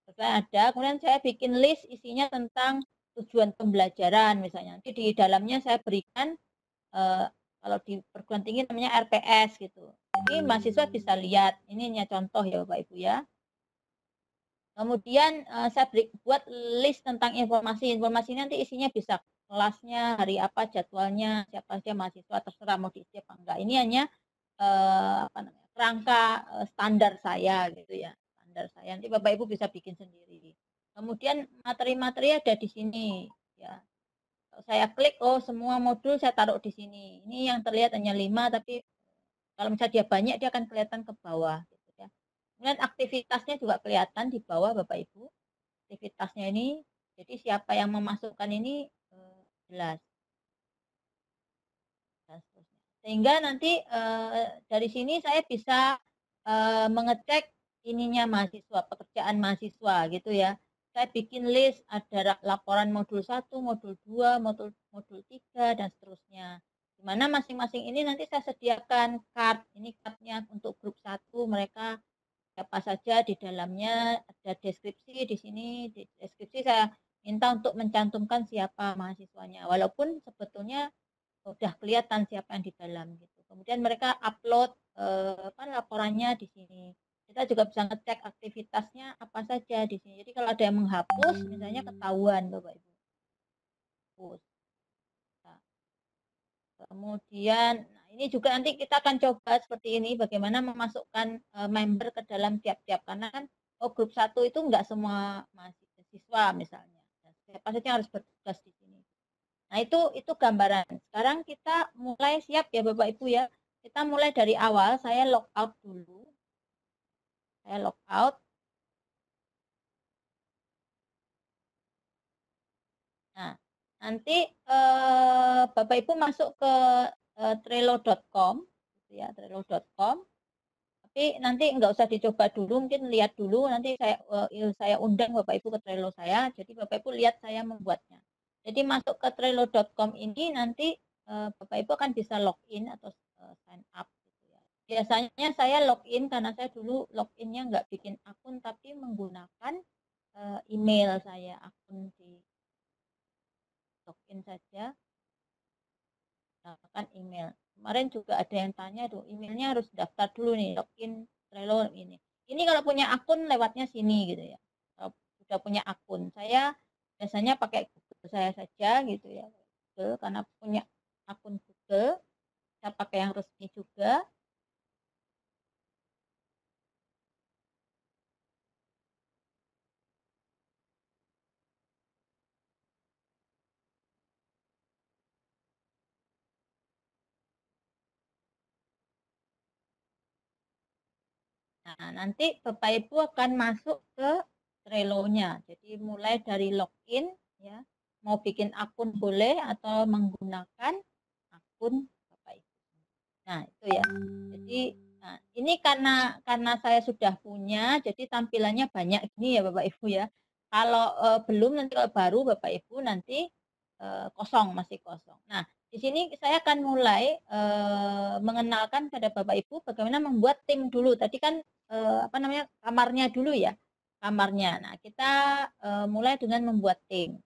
Pesertanya ada. Kemudian saya bikin list isinya tentang tujuan pembelajaran misalnya. Nanti di dalamnya saya berikan kalau di perguruan tinggi namanya RPS gitu. Jadi mahasiswa bisa lihat. Ini hanya contoh ya Bapak Ibu ya. Kemudian saya buat list tentang informasi. Informasi nanti isinya bisa kelasnya, hari apa, jadwalnya, siapa saja mahasiswa, terserah mau diisi apa enggak. Ini hanya kerangka standar saya gitu ya. Standar saya. Nanti Bapak Ibu bisa bikin sendiri. Kemudian materi-materi ada di sini ya. Kalau saya klik, oh semua modul saya taruh di sini. Ini yang terlihat hanya 5, tapi kalau misalnya dia banyak, dia akan kelihatan ke bawah. Kemudian aktivitasnya juga kelihatan di bawah Bapak Ibu. Aktivitasnya ini, jadi siapa yang memasukkan ini jelas. Sehingga nanti dari sini saya bisa mengecek ininya mahasiswa, pekerjaan mahasiswa gitu ya. Saya bikin list, ada laporan modul 1, modul 2, modul 3, dan seterusnya. Di mana masing-masing ini nanti saya sediakan card. Ini cardnya untuk grup 1, mereka apa saja di dalamnya, ada deskripsi di sini. Di deskripsi saya minta untuk mencantumkan siapa mahasiswanya, walaupun sebetulnya sudah kelihatan siapa yang di dalam gitu. Kemudian mereka upload laporannya di sini. Kita juga bisa ngecek aktivitasnya apa saja di sini. Jadi kalau ada yang menghapus, misalnya ketahuan Bapak Ibu. Nah, kemudian ini juga nanti kita akan coba seperti ini, bagaimana memasukkan member ke dalam tiap-tiap, karena kan grup 1 itu enggak semua mahasiswa misalnya. Siapa saja yang harus bertugas di sini. Nah, itu gambaran. Sekarang kita mulai siap ya Bapak Ibu ya. Kita mulai dari awal, saya log out dulu. Saya log out. Nah, nanti Bapak Ibu masuk ke trello.com gitu ya, trello.com. Tapi nanti nggak usah dicoba dulu, mungkin lihat dulu, nanti saya undang Bapak Ibu ke Trello saya, jadi Bapak Ibu lihat saya membuatnya. Jadi masuk ke trello.com ini nanti Bapak Ibu akan bisa login atau sign up gitu ya. Biasanya saya login karena saya dulu loginnya nggak bikin akun tapi menggunakan email saya, akun di login saja, gunakan email. Kemarin juga ada yang tanya tuh, emailnya harus daftar dulu nih, login Trello ini. Ini kalau punya akun lewatnya sini gitu ya. Kalau sudah punya akun, saya biasanya pakai Google saya saja gitu ya. Google, karena punya akun Google, saya pakai yang resmi juga. Nah, nanti Bapak Ibu akan masuk ke Trello-nya. Jadi mulai dari login ya, mau bikin akun boleh atau menggunakan akun Bapak Ibu. Nah, itu ya. Jadi nah, ini karena saya sudah punya, jadi tampilannya banyak gini ya Bapak Ibu ya. Kalau belum nanti kalau baru Bapak Ibu nanti kosong, masih kosong. Nah, di sini saya akan mulai mengenalkan pada Bapak Ibu bagaimana membuat tim dulu. Tadi kan apa namanya kamarnya dulu ya, kamarnya. Nah, kita mulai dengan membuat tim.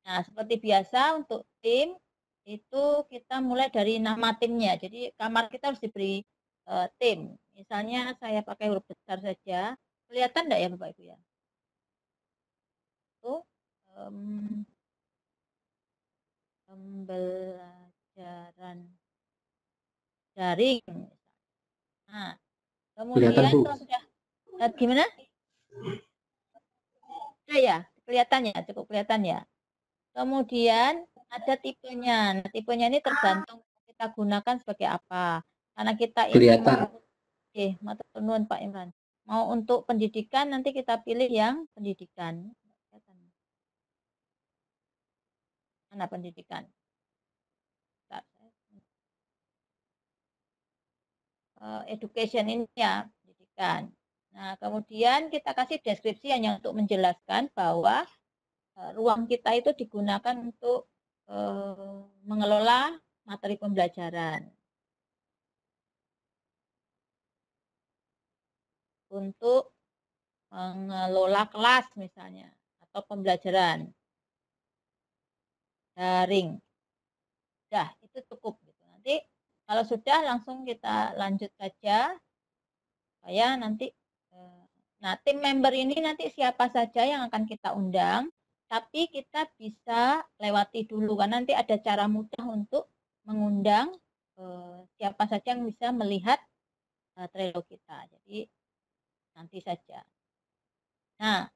Nah, seperti biasa untuk tim itu kita mulai dari nama timnya. Jadi kamar kita harus diberi tim. Misalnya saya pakai huruf besar saja. Kelihatan enggak ya Bapak Ibu ya? Itu pembelajaran daring. Nah, kemudian kalau sudah gimana? Sudah ya, kelihatan ya, cukup kelihatan ya. Kemudian ada tipenya. Nah, tipenya ini tergantung kita gunakan sebagai apa. Karena kita ini matur nuwun Pak Imran. Mau untuk pendidikan nanti kita pilih yang pendidikan. Mana pendidikan? Education ini ya, pendidikan. Nah, kemudian kita kasih deskripsi hanya untuk menjelaskan bahwa ruang kita itu digunakan untuk mengelola materi pembelajaran. Untuk mengelola kelas misalnya, atau pembelajaran daring. Dah, itu cukup. Gitu. Nanti kalau sudah langsung kita lanjut saja. Supaya nanti, nah tim member ini nanti siapa saja yang akan kita undang. Tapi kita bisa lewati dulu, karena nanti ada cara mudah untuk mengundang siapa saja yang bisa melihat Trello kita. Jadi nanti saja. Nah,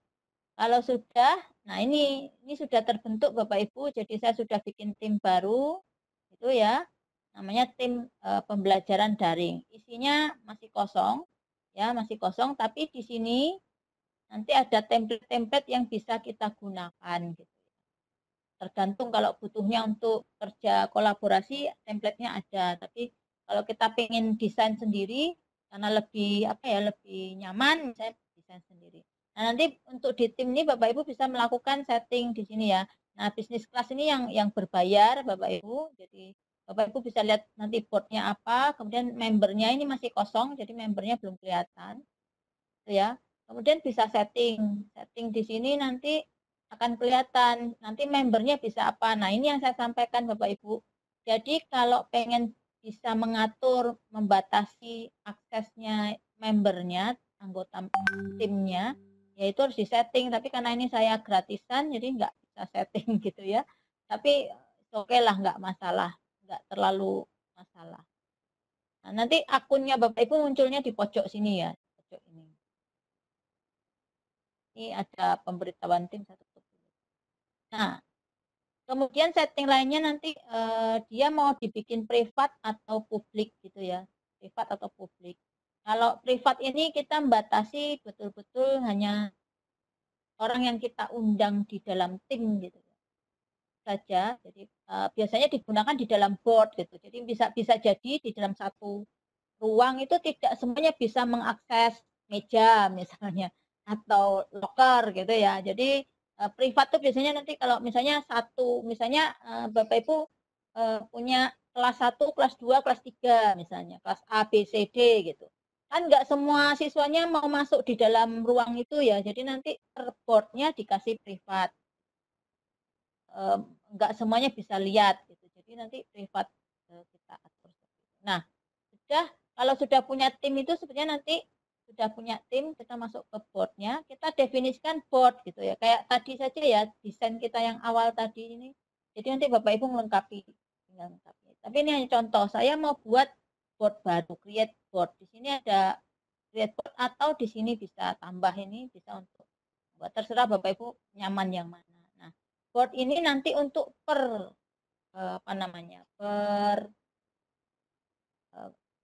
kalau sudah, nah ini sudah terbentuk Bapak Ibu, jadi saya sudah bikin tim baru, itu ya, namanya tim pembelajaran daring. Isinya masih kosong, ya masih kosong, tapi di sini nanti ada template-template yang bisa kita gunakan. Gitu. Tergantung kalau butuhnya untuk kerja kolaborasi, template-nya ada. Tapi kalau kita pengen desain sendiri, karena lebih lebih nyaman, misalnya desain sendiri. Nah, nanti untuk di tim ini Bapak Ibu bisa melakukan setting di sini ya. Nah, bisnis kelas ini yang berbayar Bapak Ibu. Jadi Bapak Ibu bisa lihat nanti boardnya apa, kemudian membernya ini masih kosong, jadi membernya belum kelihatan. Ya. Kemudian bisa setting di sini nanti akan kelihatan nanti membernya bisa apa. Nah, ini yang saya sampaikan Bapak Ibu. Jadi kalau pengen bisa mengatur, membatasi aksesnya membernya, anggota timnya, ya itu harus disetting. Tapi karena ini saya gratisan, jadi nggak bisa setting gitu ya. Tapi oke lah, nggak masalah, nggak terlalu masalah. Nah, nanti akunnya Bapak Ibu munculnya di pojok sini ya, pojok ini. Ini ada pemberitahuan tim 1. Nah, kemudian setting lainnya nanti dia mau dibikin privat atau publik gitu ya, privat atau publik. Kalau privat ini kita membatasi betul-betul hanya orang yang kita undang di dalam tim gitu saja. Jadi biasanya digunakan di dalam board gitu. Jadi bisa jadi di dalam satu ruang itu tidak semuanya bisa mengakses meja misalnya atau loker gitu ya. Jadi privat tuh biasanya nanti kalau misalnya Bapak Ibu punya kelas 1, kelas 2, kelas 3 misalnya, kelas A, B, C, D gitu. Kan nggak semua siswanya mau masuk di dalam ruang itu ya. Jadi nanti boardnya dikasih privat. Nggak semuanya bisa lihat gitu. Jadi nanti privat kita atur. Nah, kalau sudah punya tim itu sebenarnya nanti sudah punya tim, kita masuk ke boardnya, kita definisikan board gitu ya. Kayak tadi saja ya, desain kita yang awal tadi ini. Jadi nanti Bapak Ibu melengkapi. Tapi ini hanya contoh, saya mau buat board baru, create board. Di sini ada create board atau di sini bisa tambah ini, bisa untuk buat terserah Bapak Ibu nyaman yang mana. Nah, board ini nanti untuk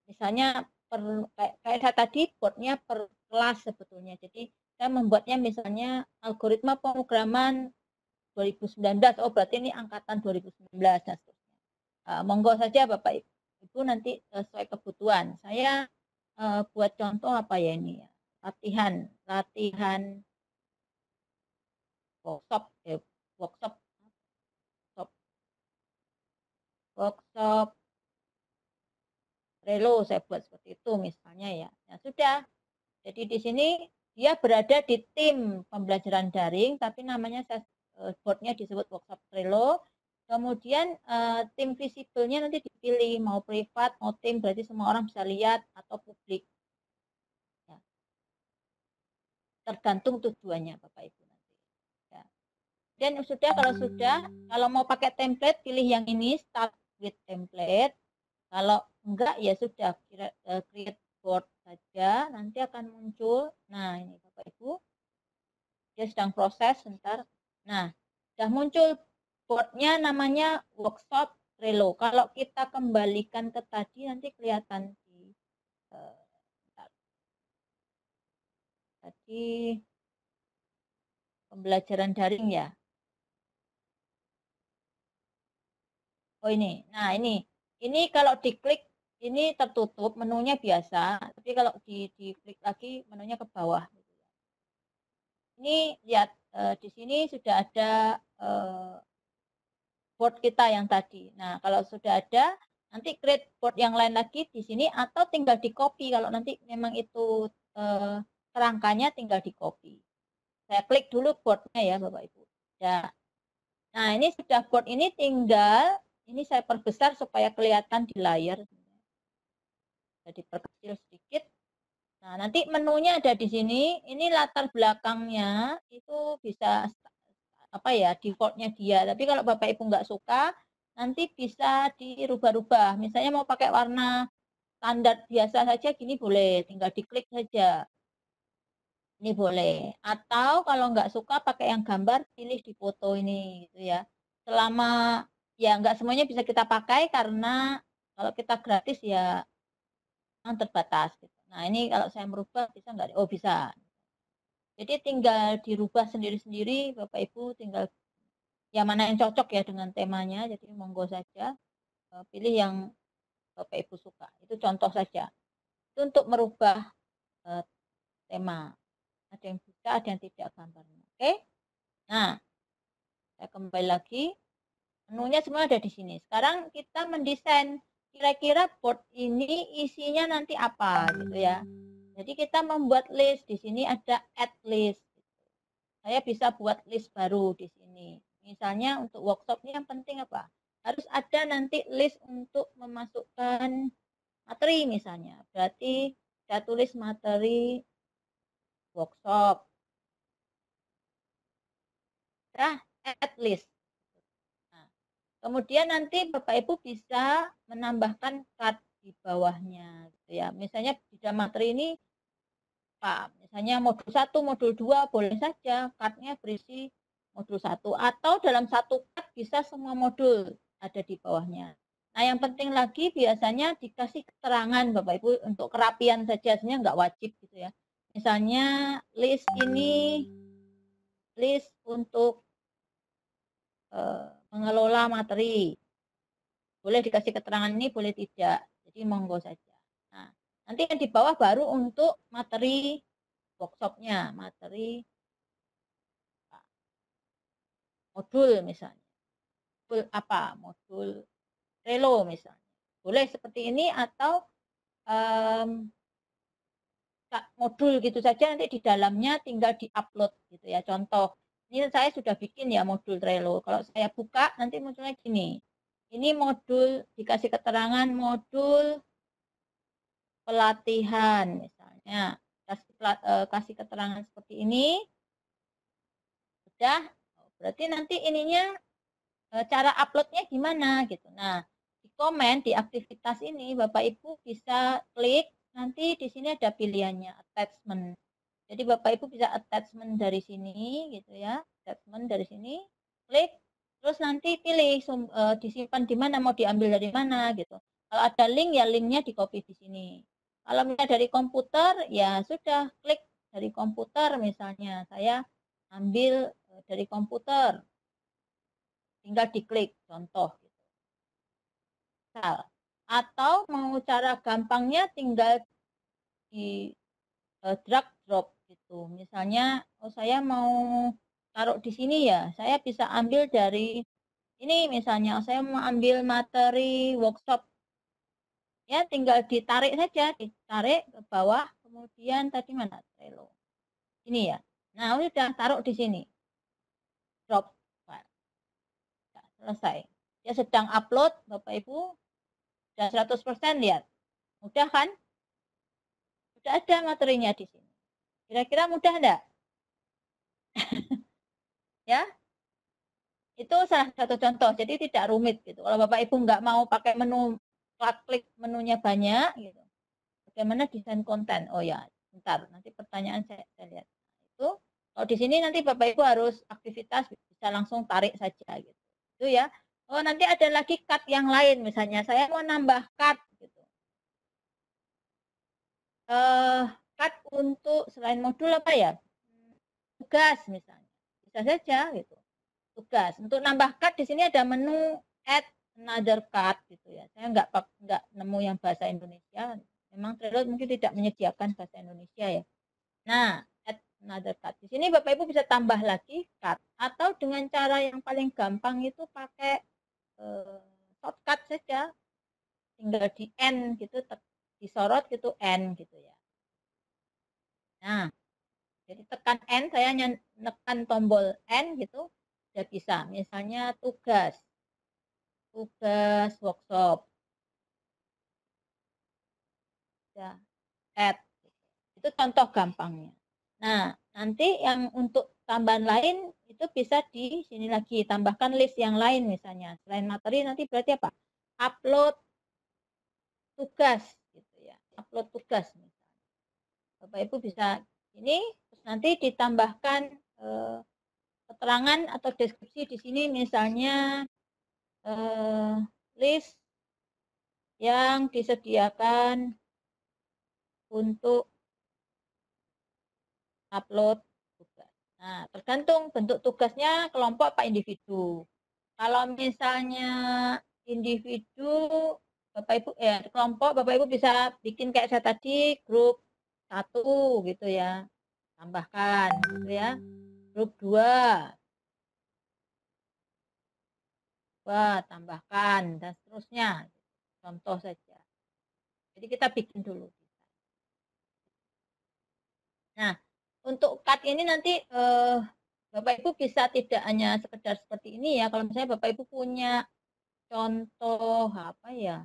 misalnya kayak saya tadi boardnya per kelas sebetulnya. Jadi saya membuatnya misalnya algoritma pemrograman 2019. Oh berarti ini angkatan 2019 dan seterusnya. Monggo saja Bapak Ibu nanti sesuai kebutuhan. Saya buat contoh apa ya ini ya? Latihan workshop Trello saya buat seperti itu misalnya ya. Ya sudah. Jadi di sini dia berada di tim pembelajaran daring, tapi namanya boardnya disebut workshop Trello. Kemudian tim visible-nya nanti dipilih mau privat, mau tim, berarti semua orang bisa lihat atau publik. Ya. Tergantung tujuannya Bapak Ibu nanti. Ya. Dan sudah kalau mau pakai template pilih yang ini start with template. Kalau enggak ya sudah create board saja, nanti akan muncul. Nah ini Bapak Ibu, dia sedang proses sebentar. Nah sudah muncul boardnya namanya workshop Trello. Kalau kita kembalikan ke tadi nanti kelihatan di tadi pembelajaran daring ya. Oh ini, nah ini kalau diklik ini tertutup, menunya biasa, tapi kalau diklik lagi menunya ke bawah. Ini lihat di sini sudah ada board kita yang tadi. Nah kalau sudah ada, nanti create board yang lain lagi di sini atau tinggal di copy. Kalau nanti memang itu kerangkanya tinggal di copy. Saya klik dulu boardnya ya Bapak Ibu. Ya. Nah ini sudah board ini tinggal. Ini saya perbesar supaya kelihatan di layar. Jadi perkecil sedikit. Nah, nanti menunya ada di sini. Ini latar belakangnya itu bisa apa ya, defaultnya dia. Tapi kalau Bapak Ibu nggak suka, nanti bisa dirubah-rubah. Misalnya mau pakai warna standar biasa saja gini boleh, tinggal diklik saja. Ini boleh. Atau kalau nggak suka pakai yang gambar, pilih di foto ini gitu ya. Selama ya nggak semuanya bisa kita pakai karena kalau kita gratis ya terbatas. Gitu. Nah ini kalau saya merubah bisa nggak? Oh bisa. Jadi tinggal dirubah sendiri-sendiri, Bapak Ibu tinggal yang mana yang cocok ya dengan temanya. Jadi monggo saja pilih yang Bapak Ibu suka. Itu contoh saja. Itu untuk merubah tema. Ada yang bisa, ada yang tidak gambarnya. Oke? Nah, saya kembali lagi. Menunya semua ada di sini. Sekarang kita mendesain kira-kira board ini isinya nanti apa gitu ya. Jadi kita membuat list. Di sini ada add list. Saya bisa buat list baru di sini. Misalnya untuk workshop ini yang penting apa? Harus ada nanti list untuk memasukkan materi misalnya. Berarti saya tulis materi workshop. Nah, add list. Kemudian nanti Bapak Ibu bisa menambahkan card di bawahnya gitu ya. Misalnya di dalam materi ini misalnya modul 1, modul 2 boleh saja cardnya berisi modul 1 atau dalam satu card bisa semua modul ada di bawahnya. Nah, yang penting lagi biasanya dikasih keterangan Bapak Ibu untuk kerapian saja, sebenarnya nggak wajib gitu ya. Misalnya list ini list untuk mengelola materi. Boleh dikasih keterangan ini, boleh tidak. Jadi monggo saja. Nah, nanti yang di bawah baru untuk materi workshopnya, materi modul misalnya. Modul apa? Modul Trello misalnya. Boleh seperti ini atau modul gitu saja, nanti di dalamnya tinggal di-upload gitu ya. Contoh, ini saya sudah bikin ya modul Trello. Kalau saya buka nanti munculnya gini. Ini modul dikasih keterangan modul pelatihan misalnya. Kasih keterangan seperti ini. Sudah, berarti nanti ininya cara uploadnya gimana gitu. Nah, di komen di aktivitas ini Bapak Ibu bisa klik, nanti di sini ada pilihannya attachment. Jadi Bapak Ibu bisa attachment dari sini gitu ya, attachment dari sini, klik, terus nanti pilih disimpan di mana, mau diambil dari mana gitu. Kalau ada link ya linknya di copy di sini. Kalau misalnya dari komputer, ya sudah klik dari komputer misalnya. Saya ambil dari komputer, tinggal diklik, contoh. Atau mau cara gampangnya tinggal di drag drop gitu. Misalnya, oh saya mau taruh di sini ya, saya bisa ambil dari ini misalnya, saya mau ambil materi workshop. Ya, tinggal ditarik saja, ditarik ke bawah, kemudian tadi mana Trello. Ini ya. Nah, udah taruh di sini. Drop file. Nah, selesai. Dia sedang upload, Bapak Ibu. Sudah 100% lihat. Mudah kan? Sudah ada materinya di sini. Kira-kira mudah enggak? Ya. Itu salah satu contoh. Jadi tidak rumit gitu. Kalau Bapak Ibu enggak mau pakai menu, klik menunya banyak gitu. Bagaimana desain konten? Oh ya, bentar, nanti pertanyaan saya lihat. Itu kalau di sini nanti Bapak Ibu harus aktivitas bisa langsung tarik saja gitu. Itu ya. Oh, nanti ada lagi cut yang lain, misalnya saya mau nambah cut gitu. Cut untuk selain modul apa ya? Tugas misalnya. Bisa saja gitu. Tugas. Untuk nambah cut di sini ada menu add another cut gitu ya. Saya nggak nemu yang bahasa Indonesia. Memang Trello mungkin tidak menyediakan bahasa Indonesia ya. Nah, add another cut. Di sini Bapak Ibu bisa tambah lagi cut. Atau dengan cara yang paling gampang itu pakai shortcut saja. Tinggal di N gitu, disorot gitu N gitu ya. Nah, jadi tekan N, saya menekan tombol N gitu, sudah bisa. Misalnya tugas workshop. Ya, add. Itu contoh gampangnya. Nah, nanti yang untuk tambahan lain itu bisa di sini lagi, tambahkan list yang lain misalnya. Selain materi nanti berarti apa? Upload tugas gitu ya. Upload tugas misalnya. Bapak Ibu bisa ini, terus nanti ditambahkan keterangan atau deskripsi di sini misalnya list yang disediakan untuk upload tugas. Nah, tergantung bentuk tugasnya kelompok apa individu. Kalau misalnya individu, Bapak Ibu kelompok, Bapak Ibu bisa bikin kayak saya tadi grup 1 gitu ya. Tambahkan gitu ya. Grup 2. Tambahkan dan seterusnya. Contoh saja. Jadi kita bikin dulu. Nah, untuk cut ini nanti Bapak Ibu bisa tidak hanya sekedar seperti ini ya. Kalau misalnya Bapak Ibu punya contoh apa ya?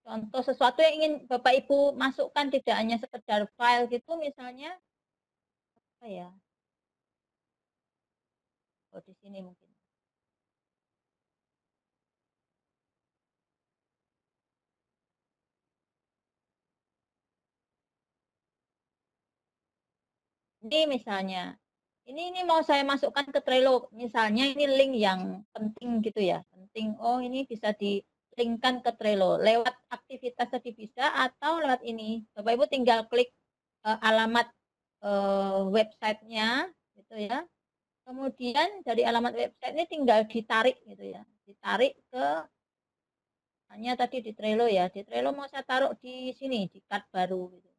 Contoh sesuatu yang ingin Bapak Ibu masukkan tidak hanya sekedar file gitu misalnya apa ya? Oh, di sini mungkin. Ini misalnya, ini mau saya masukkan ke Trello, misalnya ini link yang penting gitu ya, penting. Oh, ini bisa di-linkkan ke Trello lewat aktivitas tadi bisa atau lewat ini. Bapak Ibu tinggal klik alamat websitenya gitu ya. Kemudian dari alamat website ini tinggal ditarik gitu ya, ditarik ke hanya tadi di Trello ya. Di Trello mau saya taruh di sini di cut baru gitu.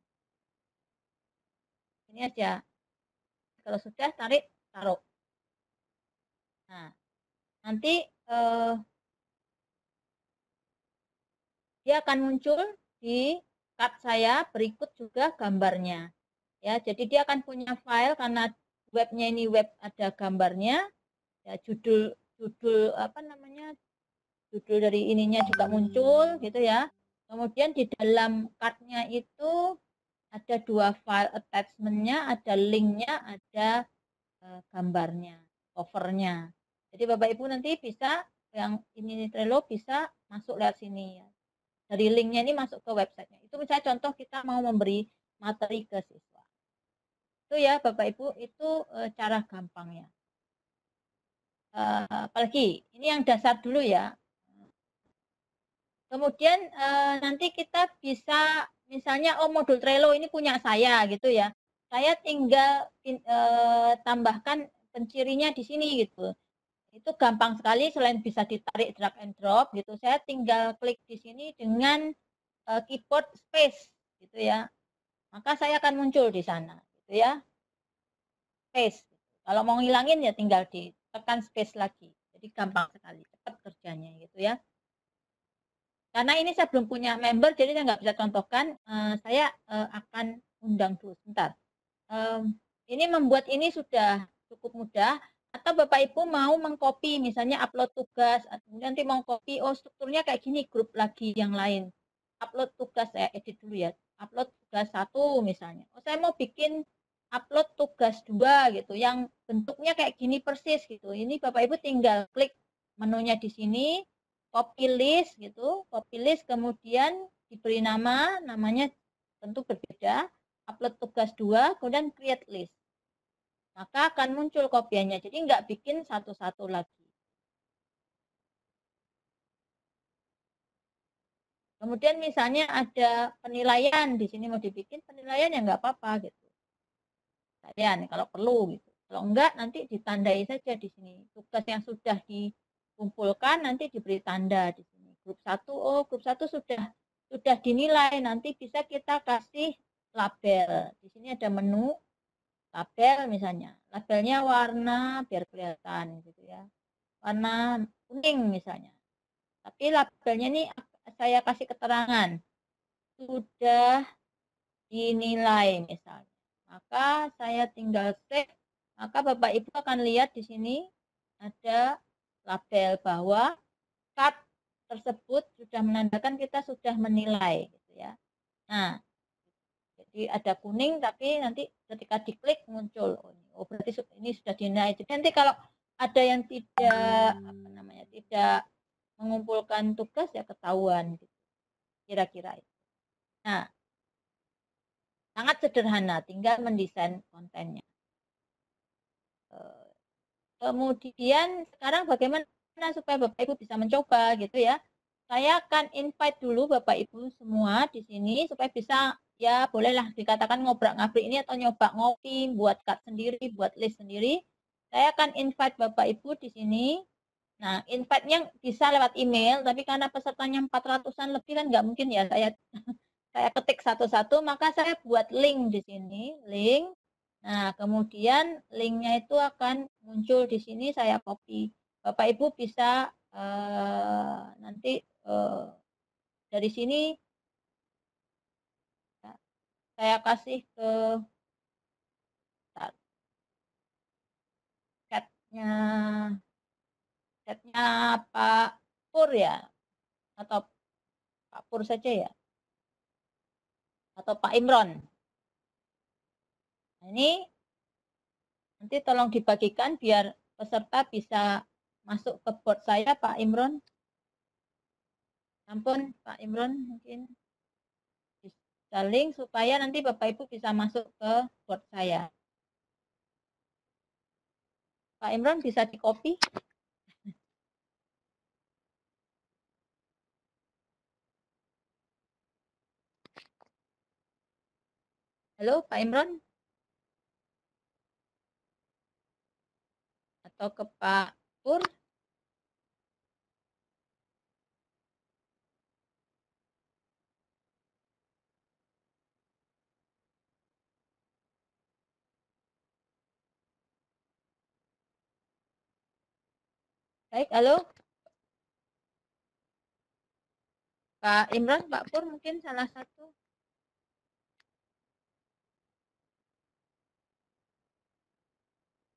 Ini aja. Kalau sudah tarik, taruh. Nah, nanti dia akan muncul di cut saya berikut juga gambarnya. Ya, jadi dia akan punya file karena webnya ini web ada gambarnya. Ya, judul apa namanya? Judul dari ininya juga muncul gitu ya. Kemudian di dalam cut-nya itu ada 2 file attachment-nya, ada link-nya, ada gambarnya, covernya. Jadi Bapak Ibu nanti bisa yang ini Trello bisa masuk lewat sini ya. Dari link-nya ini masuk ke websitenya. Itu misalnya contoh kita mau memberi materi ke siswa. Itu ya Bapak Ibu, itu cara gampangnya. Apalagi ini yang dasar dulu ya. Kemudian nanti kita bisa misalnya modul Trello ini punya saya gitu ya. Saya tinggal tambahkan pencirinya di sini gitu. Itu gampang sekali, selain bisa ditarik drag and drop gitu. Saya tinggal klik di sini dengan keyboard space gitu ya. Maka saya akan muncul di sana gitu ya. Space. Kalau mau ngilangin ya tinggal ditekan space lagi. Jadi gampang sekali, cepat kerjanya gitu ya. Karena ini saya belum punya member, jadi saya nggak bisa contohkan. Saya akan undang dulu sebentar. Ini membuat ini sudah cukup mudah. Atau Bapak Ibu mau mengcopy, misalnya upload tugas, nanti mau copy, oh strukturnya kayak gini, grup lagi yang lain. Upload tugas, saya edit dulu ya. Upload tugas 1 misalnya. Oh saya mau bikin upload tugas 2 gitu, yang bentuknya kayak gini persis gitu. Ini Bapak Ibu tinggal klik menunya di sini, copy list gitu, copy list kemudian diberi namanya tentu berbeda, upload tugas 2, kemudian create list. Maka akan muncul kopiannya, jadi nggak bikin satu-satu lagi. Kemudian misalnya ada penilaian, di sini mau dibikin penilaian ya nggak apa-apa gitu. Kalian kalau perlu gitu. Kalau enggak nanti ditandai saja di sini. Tugas yang sudah dikumpulkan nanti diberi tanda di sini. Grup 1, oh grup 1 sudah dinilai, nanti bisa kita kasih label. Di sini ada menu label misalnya. Labelnya warna biar kelihatan gitu ya. Warna kuning misalnya. Tapi labelnya ini saya kasih keterangan. Sudah dinilai misalnya. Maka saya tinggal save. Maka Bapak Ibu akan lihat di sini ada label bahwa card tersebut sudah menandakan kita sudah menilai gitu ya. Nah, jadi ada kuning tapi nanti ketika diklik muncul oh berarti ini sudah dinilai. Jadi nanti kalau ada yang tidak mengumpulkan tugas ya ketahuan gitu. Kira-kira itu. Nah, sangat sederhana, tinggal mendesain kontennya. Kemudian sekarang bagaimana supaya Bapak Ibu bisa mencoba gitu ya. Saya akan invite dulu Bapak Ibu semua di sini supaya bisa ya bolehlah dikatakan ngobrak-ngabrik ini atau nyoba ngopi, buat card sendiri, buat list sendiri. Saya akan invite Bapak Ibu di sini. Nah, invite-nya bisa lewat email, tapi karena pesertanya 400-an lebih kan nggak mungkin ya saya ketik satu-satu, maka saya buat link di sini, link. Nah, kemudian linknya itu akan muncul di sini, saya copy. Bapak Ibu bisa nanti dari sini saya kasih ke chatnya Pak Pur ya, atau Pak Pur saja ya, atau Pak Imron. Nah, ini nanti tolong dibagikan biar peserta bisa masuk ke board saya, Pak Imron. Ampun, Pak Imron mungkin bisa link supaya nanti Bapak Ibu bisa masuk ke board saya. Pak Imron bisa di-copy. Halo, Pak Imron? Atau ke Pak Pur? Baik, halo. Pak Imron, Pak Pur mungkin salah satu.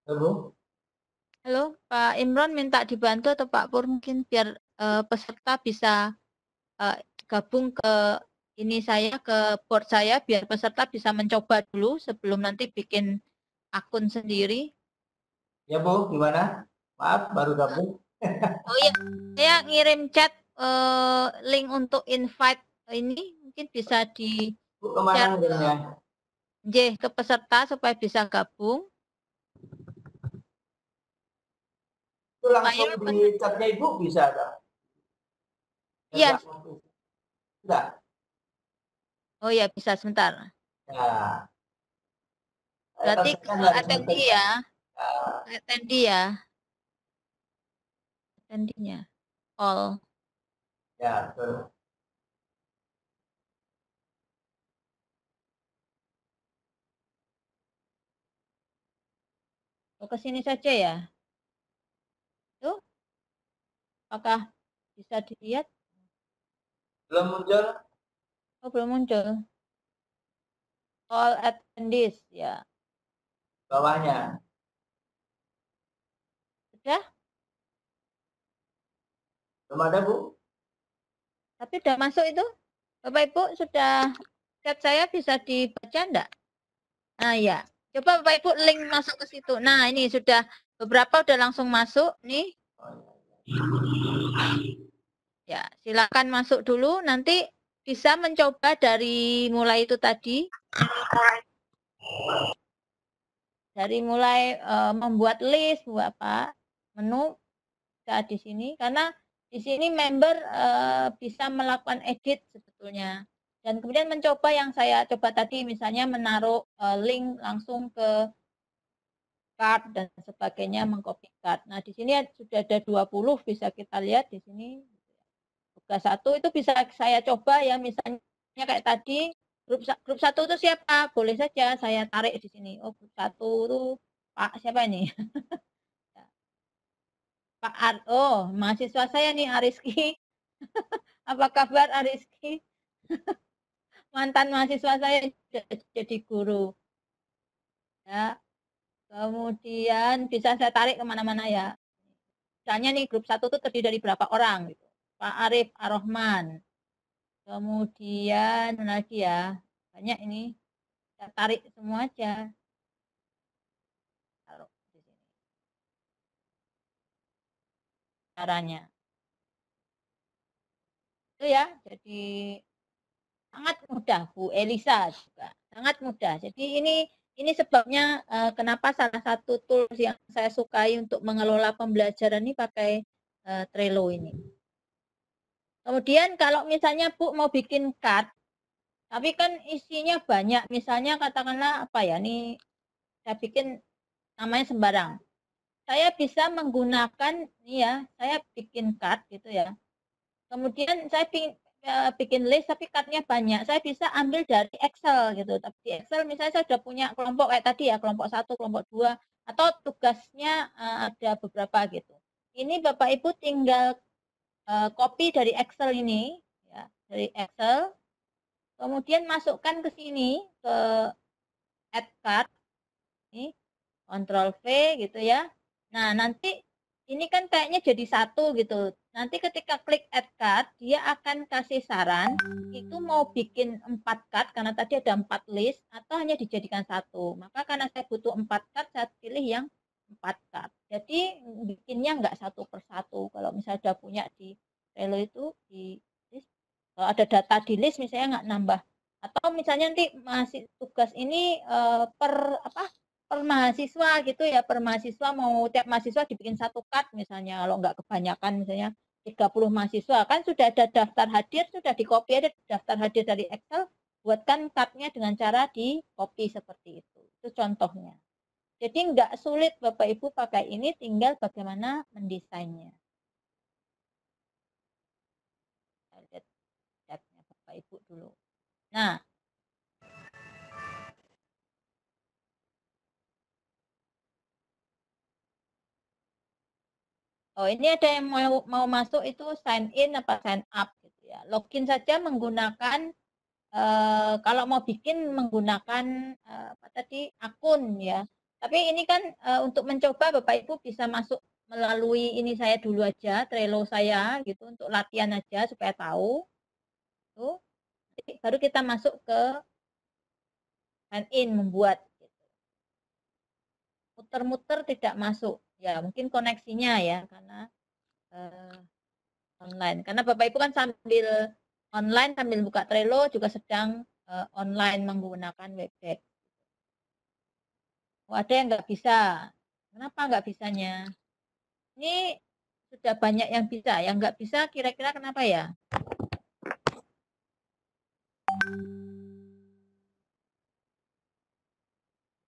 Halo. Halo, Pak Imron minta dibantu atau Pak Pur mungkin biar peserta bisa gabung ke ini saya, ke board saya, biar peserta bisa mencoba dulu sebelum nanti bikin akun sendiri. Ya Bu, gimana? Maaf, baru gabung. Oh iya, saya ngirim chat link untuk invite ini mungkin bisa di Bu, kemana ngirimnya? ke peserta supaya bisa gabung. Itu langsung di chatnya Ibu bisa kan? Iya. Sudah. Oh ya, bisa sebentar. Ya. Berarti attendee ya. Attendee ya. Attendee-nya. All. Ya, betul. Oh, ke sini saja ya. Tuh. Apakah bisa dilihat? Belum muncul? Oh, belum muncul. All attendees ya. Bawahnya. Sudah? Belum ada, Bu? Tapi sudah masuk itu? Bapak Ibu sudah chat saya bisa dibaca enggak? Nah, ya. Coba Bapak Ibu link masuk ke situ. Nah, ini sudah beberapa udah langsung masuk nih. Ya, silakan masuk dulu, nanti bisa mencoba dari mulai itu tadi. Dari mulai membuat list, buat apa? Menu saat di sini, karena di sini member bisa melakukan edit sebetulnya. Dan kemudian mencoba yang saya coba tadi, misalnya menaruh link langsung ke card dan sebagainya, mengcopy card. Nah, di sini sudah ada 20, bisa kita lihat di sini. Tugas 1 itu bisa saya coba ya, misalnya kayak tadi, grup 1 itu siapa? Boleh saja saya tarik di sini. Oh, grup 1 itu Pak siapa ini? Pak oh, mahasiswa saya nih, Ariski. Apa kabar Ariski? Mantan mahasiswa saya jadi guru. Ya. Kemudian bisa saya tarik kemana-mana ya. Misalnya nih grup 1 itu terdiri dari berapa orang gitu. Pak Arif Ar-Rahman. Kemudian lagi ya, banyak ini. Saya tarik semua aja. Taruh di sini. Caranya. Itu ya, jadi sangat mudah, Bu Elisa juga. Sangat mudah. Jadi ini sebabnya kenapa salah satu tools yang saya sukai untuk mengelola pembelajaran ini pakai Trello ini. Kemudian kalau misalnya Bu mau bikin card, tapi kan isinya banyak, misalnya katakanlah apa ya, ini saya bikin namanya sembarang. Saya bisa menggunakan, ini ya, saya bikin card gitu ya. Kemudian saya bikin list, tapi cardnya banyak. Saya bisa ambil dari Excel gitu. Tapi di Excel misalnya saya sudah punya kelompok kayak tadi ya, kelompok 1, kelompok 2, atau tugasnya ada beberapa gitu. Ini Bapak Ibu tinggal copy dari Excel ini, ya, dari Excel, kemudian masukkan ke sini, ke add card, ini, Ctrl V gitu ya. Nah, nanti ini kan kayaknya jadi 1 gitu. Nanti ketika klik add card, dia akan kasih saran, itu mau bikin 4 card, karena tadi ada 4 list, atau hanya dijadikan 1. Maka karena saya butuh 4 card, saya pilih yang 4 card. Jadi bikinnya enggak 1 per 1. Kalau misalnya sudah punya di Trello itu, di list, kalau ada data di list misalnya enggak nambah. Atau misalnya nanti masih tugas ini per mahasiswa gitu ya, per mahasiswa mau tiap mahasiswa dibikin 1 card misalnya, kalau enggak kebanyakan misalnya 30 mahasiswa, kan sudah ada daftar hadir, sudah di-copy ada daftar hadir dari Excel, buatkan card-nya dengan cara di-copy seperti itu. Itu contohnya. Jadi enggak sulit Bapak Ibu pakai ini, tinggal bagaimana mendesainnya. Lihat chat-nya Bapak Ibu dulu. Nah, oh, ini ada yang mau masuk itu sign in apa sign up gitu ya. Login saja menggunakan kalau mau bikin menggunakan apa tadi, akun ya. Tapi ini kan untuk mencoba Bapak Ibu bisa masuk melalui ini saya dulu aja, Trello saya gitu, untuk latihan aja supaya tahu. Tuh. Baru kita masuk ke sign in, membuat gitu. Muter-muter tidak masuk. Ya, mungkin koneksinya ya, karena online. Karena Bapak Ibu kan sambil online, sambil buka Trello juga sedang online menggunakan Webex. Oh, ada yang nggak bisa. Kenapa nggak bisanya? Ini sudah banyak yang bisa. Yang nggak bisa kira-kira kenapa ya?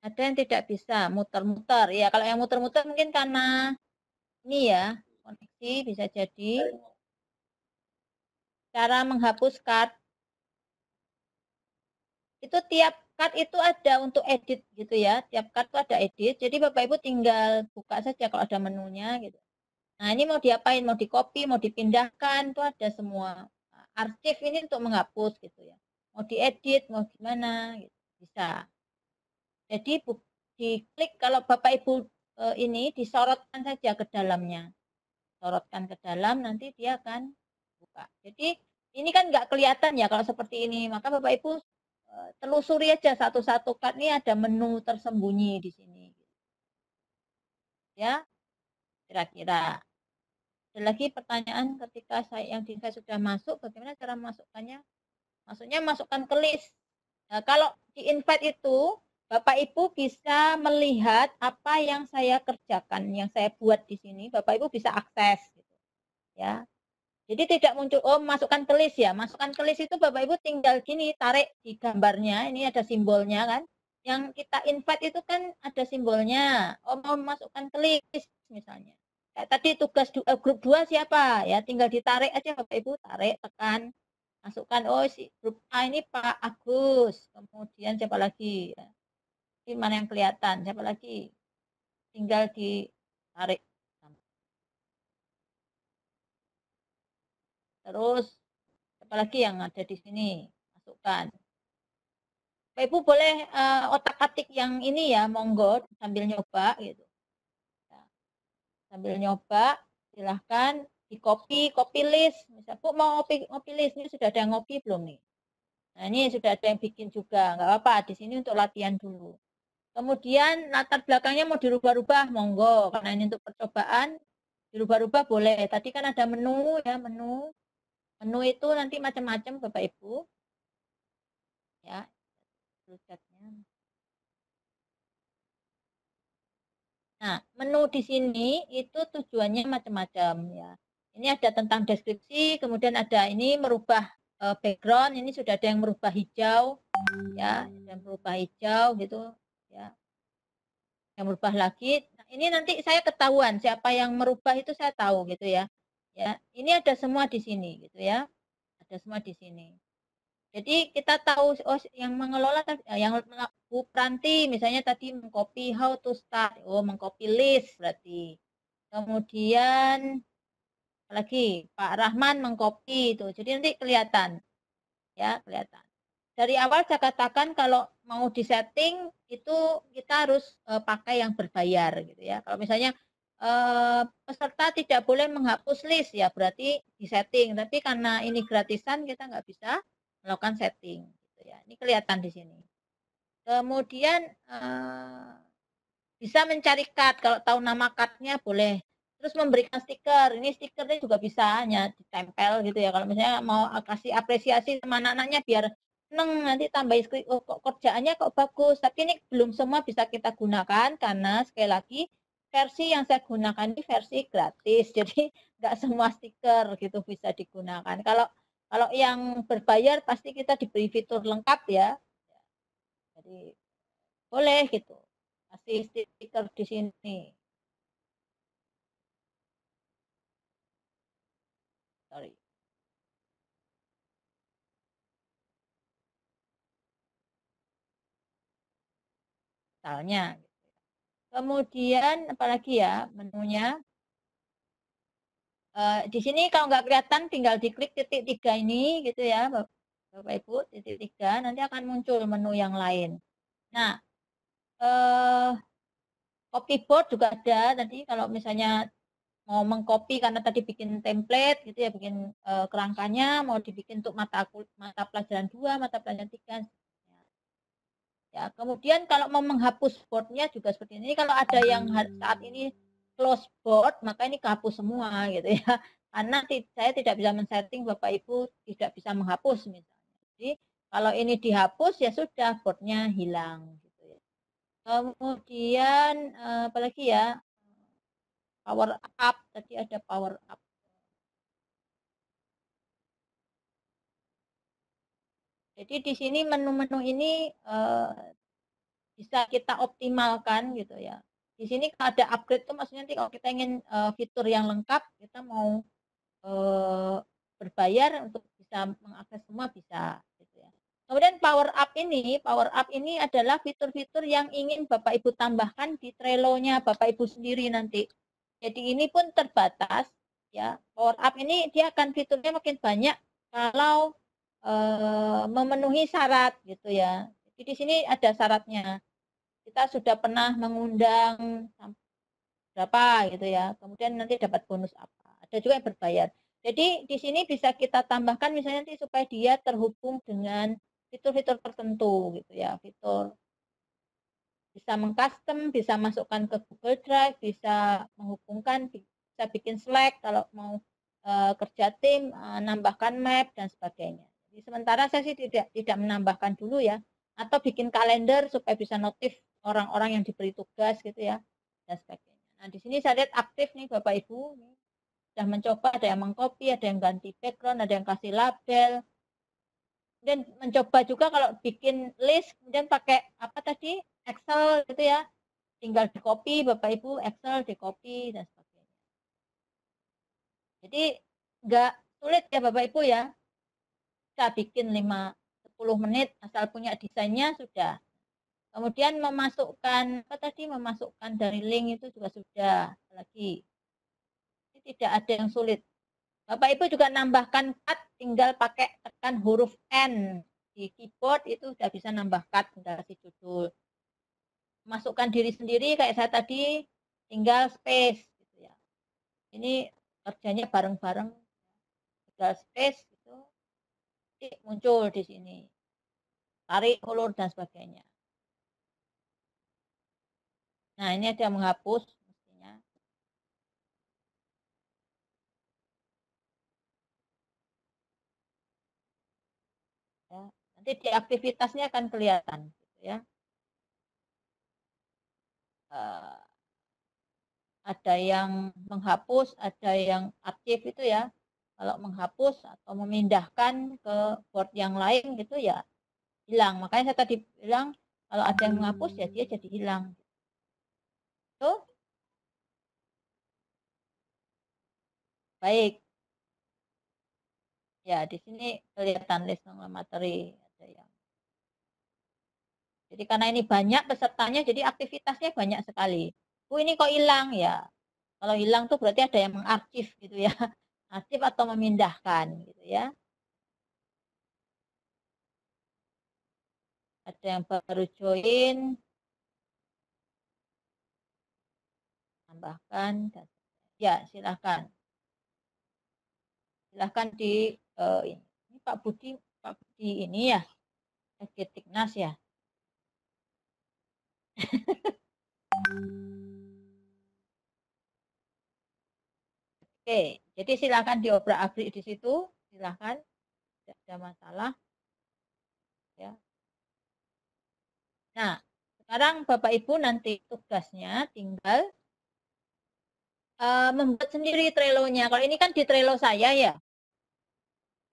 Ada yang tidak bisa muter-muter. Ya, kalau yang muter-muter mungkin karena ini ya, koneksi bisa jadi. Cara menghapus card itu tiap card itu ada untuk edit gitu ya. Tiap card itu ada edit. Jadi Bapak Ibu tinggal buka saja kalau ada menunya gitu. Nah, ini mau diapain? Mau di-copy, mau dipindahkan, itu ada semua. Nah, arsip ini untuk menghapus gitu ya. Mau diedit, mau gimana gitu. Bisa. Jadi diklik kalau Bapak Ibu ini disorotkan saja ke dalamnya. Sorotkan ke dalam nanti dia akan buka. Jadi ini kan nggak kelihatan ya kalau seperti ini. Maka Bapak Ibu telusuri aja satu-satu card ini ada menu tersembunyi di sini. Ya, kira-kira. Ada lagi pertanyaan ketika saya sudah masuk, bagaimana cara masukkannya? Maksudnya masukkan ke list. Nah, kalau di invite itu Bapak Ibu bisa melihat apa yang saya kerjakan, yang saya buat di sini. Bapak Ibu bisa akses, gitu. Ya. Jadi tidak muncul, oh masukkan ke list ya. Masukkan ke list itu Bapak Ibu tinggal gini, tarik di gambarnya, ini ada simbolnya kan. Yang kita invite itu kan ada simbolnya. Oh mau masukkan ke list misalnya. Kayak tadi tugas grup 2 siapa ya, tinggal ditarik aja Bapak Ibu, tarik, tekan, masukkan, oh si grup A ini Pak Agus, kemudian siapa lagi ya. Ini mana yang kelihatan, siapa lagi, tinggal ditarik. Terus siapa lagi yang ada di sini, masukkan. Bapak Ibu boleh otak-atik yang ini ya, monggo sambil nyoba gitu. Sambil nyoba, silahkan di copy list. Misal, Bu mau copy list, ini sudah ada yang ngopi belum nih? Nah ini sudah ada yang bikin juga, nggak apa-apa, di sini untuk latihan dulu. Kemudian latar belakangnya mau dirubah-rubah, monggo. Karena ini untuk percobaan, dirubah-rubah boleh. Tadi kan ada menu ya, menu itu nanti macam-macam Bapak Ibu. Ya, nah, menu di sini itu tujuannya macam-macam ya. Ini ada tentang deskripsi, kemudian ada ini merubah background, ini sudah ada yang merubah hijau ya, yang merubah hijau gitu ya. Yang merubah lagi. Nah, ini nanti saya ketahuan siapa yang merubah itu saya tahu gitu ya. Ya, ini ada semua di sini gitu ya. Ada semua di sini. Jadi kita tahu oh yang mengelola yang Bu Pranti misalnya tadi mengcopy how to start, oh mengcopy list berarti. Kemudian lagi Pak Rahman mengcopy itu. Jadi nanti kelihatan. Ya, kelihatan. Dari awal saya katakan kalau mau disetting itu kita harus pakai yang berbayar gitu ya. Kalau misalnya peserta tidak boleh menghapus list ya berarti disetting. Tapi karena ini gratisan kita nggak bisa melakukan setting gitu ya. Ini kelihatan di sini. Kemudian bisa mencari card, kalau tahu nama cardnya boleh. Terus memberikan stiker, ini stikernya juga bisa hanya ditempel gitu ya. Kalau misalnya mau kasih apresiasi sama anak-anaknya biar seneng, nanti tambah oh, kok kerjaannya kok bagus. Tapi ini belum semua bisa kita gunakan karena sekali lagi versi yang saya gunakan ini versi gratis. Jadi nggak semua stiker gitu bisa digunakan. Kalau yang berbayar pasti kita diberi fitur lengkap ya. Jadi boleh gitu. Kasih stiker di sini. Sorry. Misalnya. Kemudian apalagi ya menunya. Di sini kalau nggak kelihatan tinggal diklik titik 3 ini gitu ya Bapak Ibu, titik 3 nanti akan muncul menu yang lain. Nah, copyboard juga ada tadi kalau misalnya mau mengcopy karena tadi bikin template gitu ya, bikin kerangkanya mau dibikin untuk mata pelajaran 2, mata pelajaran 3. Ya, kemudian kalau mau menghapus boardnya juga seperti ini. Kalau ada yang saat ini close board, maka ini kehapus semua gitu ya. Karena saya tidak bisa men-setting Bapak Ibu tidak bisa menghapus misalnya. Jadi kalau ini dihapus ya sudah boardnya hilang gitu ya. Kemudian apalagi ya? Power up, tadi ada power up. Jadi di sini menu-menu ini bisa kita optimalkan gitu ya. Di sini kalau ada upgrade itu maksudnya nanti kalau kita ingin fitur yang lengkap, kita mau berbayar untuk bisa mengakses semua bisa gitu ya. Kemudian power up ini adalah fitur-fitur yang ingin Bapak Ibu tambahkan di Trello-nya Bapak Ibu sendiri nanti. Jadi ini pun terbatas ya. Power up ini dia akan fiturnya makin banyak kalau memenuhi syarat gitu ya. Jadi di sini ada syaratnya. Kita sudah pernah mengundang berapa gitu ya. Kemudian nanti dapat bonus apa. Ada juga yang berbayar. Jadi di sini bisa kita tambahkan misalnya nanti supaya dia terhubung dengan fitur-fitur tertentu gitu ya. Fitur bisa mengcustom, bisa masukkan ke Google Drive, bisa menghubungkan, bisa bikin Slack kalau mau kerja tim, nambahkan map dan sebagainya. Jadi sementara saya sih tidak menambahkan dulu ya, atau bikin kalender supaya bisa notif orang-orang yang diberi tugas gitu ya dan sebagainya. Nah di sini saya lihat aktif nih Bapak Ibu, sudah mencoba, ada yang mengcopy, ada yang ganti background, ada yang kasih label. Dan mencoba juga kalau bikin list kemudian pakai apa tadi Excel gitu ya, tinggal di copy Bapak Ibu, Excel di copy dan sebagainya. Jadi nggak sulit ya Bapak Ibu ya, bisa bikin 5-10 menit asal punya desainnya sudah. Kemudian memasukkan apa tadi, memasukkan dari link itu juga sudah lagi. Ini tidak ada yang sulit. Bapak Ibu juga nambahkan cut, tinggal pakai tekan huruf N di keyboard itu sudah bisa nambah cut, tinggal kasih judul. Masukkan diri sendiri kayak saya tadi, tinggal space gitu ya. Ini kerjanya bareng-bareng, tinggal space gitu, muncul di sini, tarik ulur dan sebagainya. Nah ini ada menghapus mestinya. Ya, nanti di aktivitasnya akan kelihatan gitu ya. Ada yang menghapus, ada yang aktif itu ya. Kalau menghapus atau memindahkan ke board yang lain gitu ya hilang. Makanya saya tadi bilang kalau ada yang menghapus ya dia jadi hilang. Tuh. Baik. Ya, di sini kelihatan list materi ada yang. Jadi karena ini banyak pesertanya jadi aktivitasnya banyak sekali. Ini kok hilang ya. Kalau hilang tuh berarti ada yang mengarsip gitu ya. Arsip atau memindahkan gitu ya. Ada yang baru join. Tambahkan. Ya, silahkan. Silahkan di ini Pak Budi ini ya. FG Tiknas ya. Oke, jadi silakan diobrak-abrik di situ, silakan, tidak ada masalah. Ya. Nah, sekarang Bapak Ibu nanti tugasnya tinggal membuat sendiri Trello-nya. Kalau ini kan di Trello saya ya,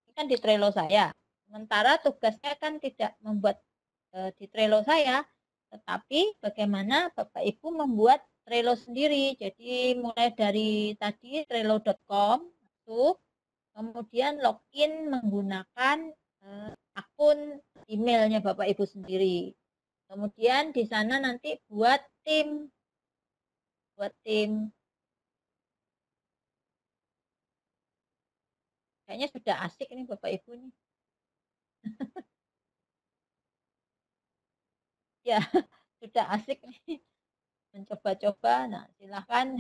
ini kan di Trello saya. Sementara tugasnya kan tidak membuat di Trello saya, tetapi bagaimana Bapak Ibu membuat Trello sendiri. Jadi mulai dari tadi trello.com masuk, kemudian login menggunakan akun emailnya Bapak Ibu sendiri. Kemudian di sana nanti buat tim. Kayaknya sudah asik ini Bapak Ibu nih. Ya, sudah asik nih. Mencoba-coba. Nah, silahkan.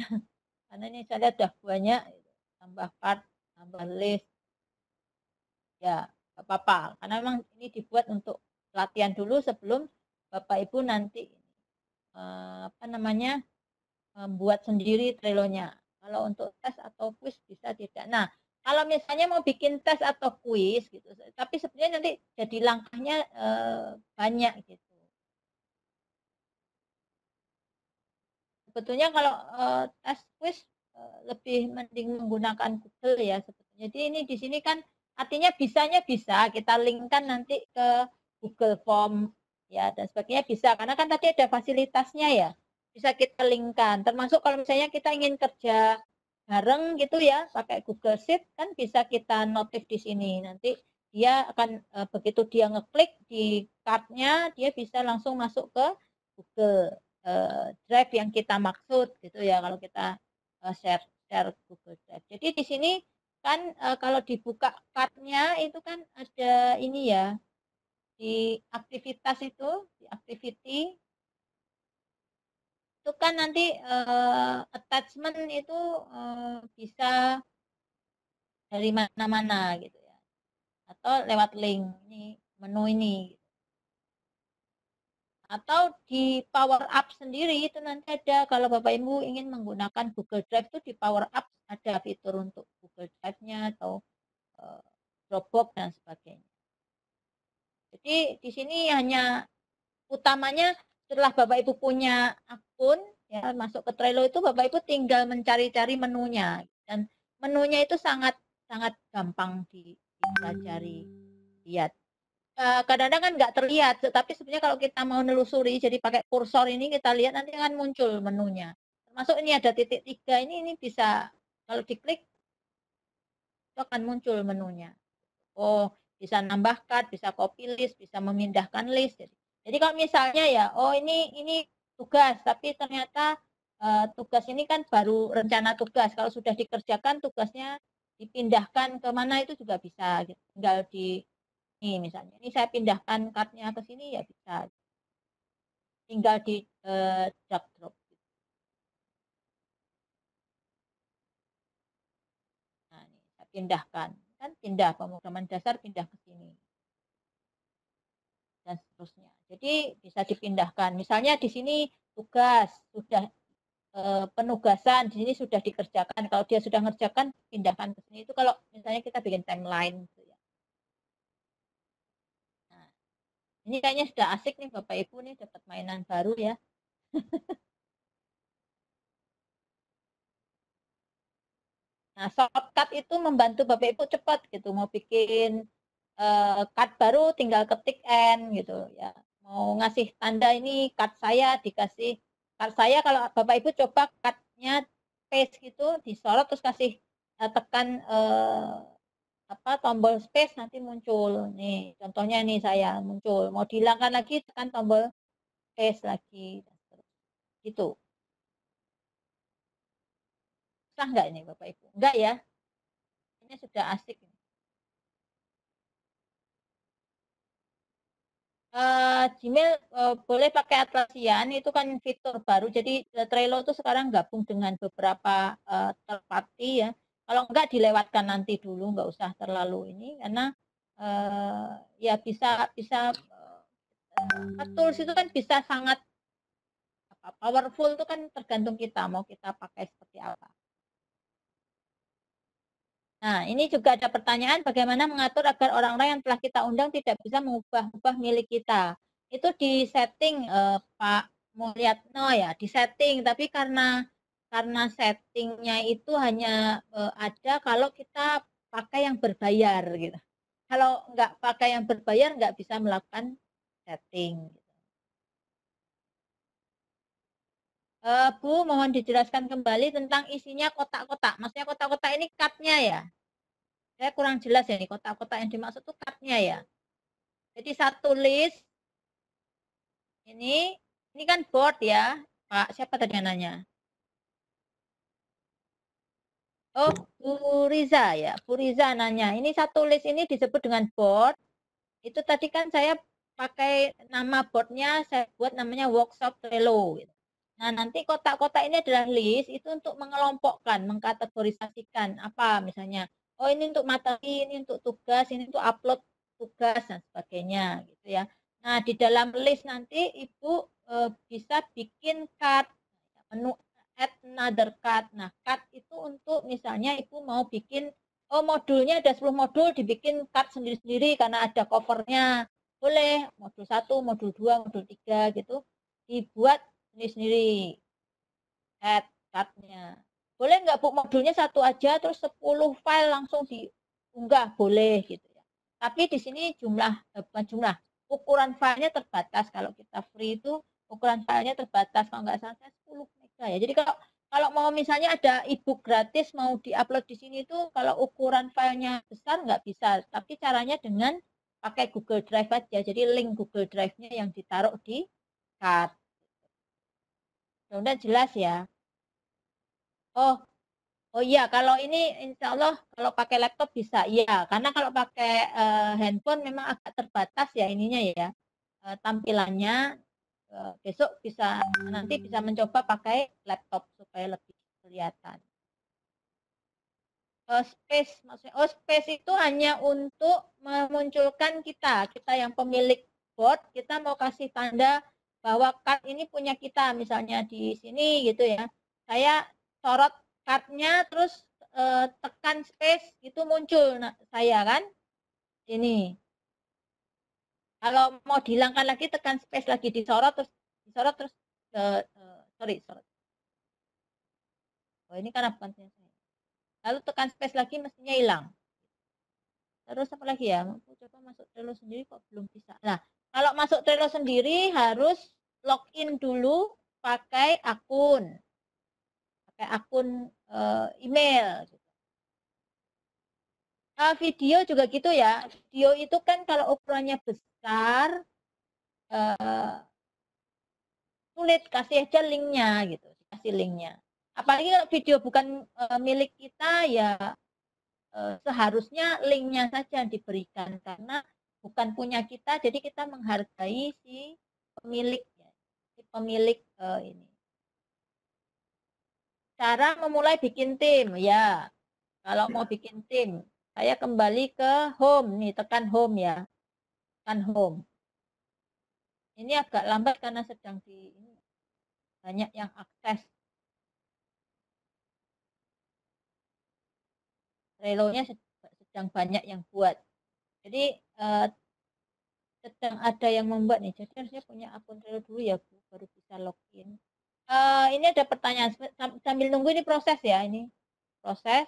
Karena ini saya lihat sudah banyak. Tambah part, tambah list. Ya, apa-apa. Karena memang ini dibuat untuk latihan dulu sebelum Bapak Ibu nanti membuat sendiri Trello-nya. Kalau untuk tes atau kuis bisa tidak. Nah, kalau misalnya mau bikin tes atau kuis gitu, tapi sebenarnya nanti jadi langkahnya banyak gitu. Sebetulnya kalau tes kuis lebih mending menggunakan Google ya sebetulnya. Jadi ini di sini kan artinya bisanya bisa kita linkkan nanti ke Google Form ya dan sebagainya bisa, karena kan tadi ada fasilitasnya ya, bisa kita linkkan. Termasuk kalau misalnya kita ingin kerja bareng gitu ya, pakai Google Sheet kan bisa kita notif di sini. Nanti dia akan begitu dia ngeklik di card-nya, dia bisa langsung masuk ke Google Drive yang kita maksud gitu ya, kalau kita share Google Drive. Jadi di sini kan kalau dibuka card-nya itu kan ada ini ya, di aktivitas itu, di activity itu kan nanti attachment itu bisa dari mana-mana gitu ya, atau lewat link ini menu ini, atau di power up sendiri itu nanti ada, kalau Bapak Ibu ingin menggunakan Google Drive itu di power up ada fitur untuk Google Drive-nya atau Dropbox dan sebagainya. Jadi di sini hanya utamanya setelah Bapak Ibu punya akun ya, masuk ke Trello itu Bapak Ibu tinggal mencari-cari menunya, dan menunya itu sangat gampang dipelajari, lihat. Kadang-kadang kan nggak terlihat, tapi sebenarnya kalau kita mau nelusuri, jadi pakai kursor ini kita lihat nanti akan muncul menunya. Termasuk ini ada titik 3 ini bisa kalau diklik itu akan muncul menunya. Oh, bisa nambah card, bisa copy list, bisa memindahkan list. Jadi kalau misalnya ya, oh ini tugas, tapi ternyata tugas ini kan baru rencana tugas. Kalau sudah dikerjakan tugasnya dipindahkan ke mana itu juga bisa. Gitu. Tinggal di ini misalnya, ini saya pindahkan cardnya ke sini ya bisa. Tinggal di drag drop. Nah, ini saya pindahkan, kan pindah pemrograman dasar pindah ke sini. Dan seterusnya. Jadi bisa dipindahkan. Misalnya di sini tugas sudah penugasan di sini sudah dikerjakan. Kalau dia sudah ngerjakan, pindahkan ke sini. Itu kalau misalnya kita bikin timeline. Gitu ya. Nah, ini kayaknya sudah asik nih Bapak Ibu nih dapat mainan baru ya. Nah, shortcut itu membantu Bapak Ibu cepat gitu. Mau bikin card baru tinggal ketik N gitu ya. Mau ngasih tanda ini card saya, dikasih card saya, kalau Bapak Ibu coba cardnya paste gitu, disorot terus kasih tekan tombol space nanti muncul. Nih, contohnya nih saya muncul. Mau dihilangkan lagi tekan tombol space lagi. Gitu. Sah nggak ini Bapak Ibu? Enggak ya? Ini sudah asik. Gmail boleh pakai Atlassian, itu kan fitur baru. Jadi Trello itu sekarang gabung dengan beberapa third party ya. Kalau enggak dilewatkan nanti dulu, enggak usah terlalu ini, karena ya bisa tools itu kan bisa sangat powerful, itu kan tergantung kita mau kita pakai seperti apa. Nah, ini juga ada pertanyaan bagaimana mengatur agar orang-orang yang telah kita undang tidak bisa mengubah milik kita. Itu di setting Pak Mulyatno ya, di setting, tapi karena settingnya itu hanya ada kalau kita pakai yang berbayar gitu. Kalau nggak pakai yang berbayar nggak bisa melakukan setting. Bu, mohon dijelaskan kembali tentang isinya kotak-kotak. Maksudnya kotak-kotak ini card-nya ya? Saya kurang jelas ya, ini kotak-kotak yang dimaksud itu card-nya ya. Jadi satu list, ini kan board ya, Pak. Siapa tadi yang nanya? Oh, Bu Riza ya. Bu Riza nanya, ini satu list ini disebut dengan board. Itu tadi kan saya pakai nama boardnya, saya buat namanya workshop Trello. Gitu. Nah, nanti kotak-kotak ini adalah list, itu untuk mengelompokkan, mengkategorisasikan apa misalnya. Oh, ini untuk materi, ini untuk tugas, ini untuk upload tugas, dan sebagainya. Gitu ya. Nah, di dalam list nanti Ibu bisa bikin card, menu add another card. Nah, card itu untuk misalnya Ibu mau bikin, oh modulnya ada 10 modul, dibikin card sendiri-sendiri karena ada covernya. Boleh, modul 1, modul 2, modul 3 gitu. Dibuat sendiri-sendiri add card-nya. Boleh nggak Bu modulnya satu aja terus 10 file langsung diunggah? Boleh gitu ya. Tapi di sini bukan jumlah, ukuran filenya terbatas. Kalau kita free itu ukuran filenya terbatas, kalau nggak salah 10 mega ya. Jadi kalau mau misalnya ada e-book gratis mau diupload di sini itu kalau ukuran filenya besar nggak bisa, tapi caranya dengan pakai Google Drive aja. Jadi link Google Drive-nya yang ditaruh di card. Mudah-mudahan jelas ya. Oh iya, kalau ini insya Allah kalau pakai laptop bisa, iya. Karena kalau pakai handphone memang agak terbatas ya ininya ya, tampilannya. Besok nanti bisa mencoba pakai laptop supaya lebih kelihatan. Space maksudnya, space itu hanya untuk memunculkan kita yang pemilik board, kita mau kasih tanda bahwa card ini punya kita, misalnya di sini gitu ya. Saya sorot cardnya terus tekan space itu muncul saya kan ini. Kalau mau dihilangkan lagi tekan space lagi, disorot terus sorry. Oh ini karena bukan saya. Lalu tekan space lagi mestinya hilang. Terus apa lagi ya? Aku coba masuk Trello sendiri kok belum bisa. Nah, kalau masuk Trello sendiri harus login dulu pakai akun. Pakai akun email. Video juga gitu ya. Video itu kan kalau ukurannya besar sulit, kasih aja linknya gitu, kasih linknya. Apalagi kalau video bukan milik kita ya seharusnya linknya saja diberikan karena bukan punya kita, jadi kita menghargai si pemiliknya, si pemilik ini. Cara memulai bikin tim ya. Kalau mau bikin tim, saya kembali ke home nih, tekan home ya, tekan home. Ini agak lambat karena sedang banyak yang akses. Trello-nya sedang banyak yang buat. Jadi sedang ada yang membuat nih. Jadi harusnya punya akun Trello dulu ya Bu, baru bisa login. Ini ada pertanyaan sambil nunggu, ini proses ya, ini proses.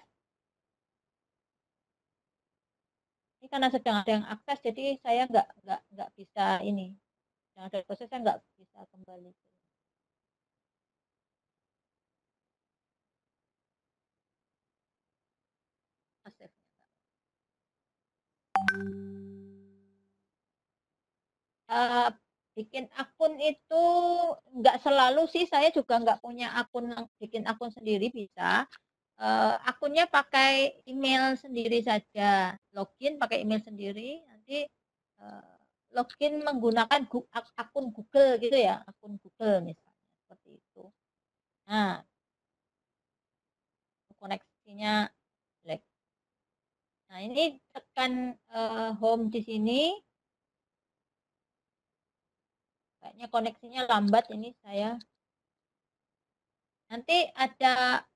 Ini karena sedang ada yang akses, jadi saya nggak bisa ini. Sedang ada proses, saya nggak bisa kembali. Bikin akun itu nggak selalu sih, saya juga nggak punya akun, bikin akun sendiri bisa. Akunnya pakai email sendiri saja, login pakai email sendiri, nanti login menggunakan akun Google gitu ya, akun Google misalnya seperti itu. Nah, koneksinya jelek. Nah ini tekan home di sini. Kayaknya koneksinya lambat ini saya. Nanti ada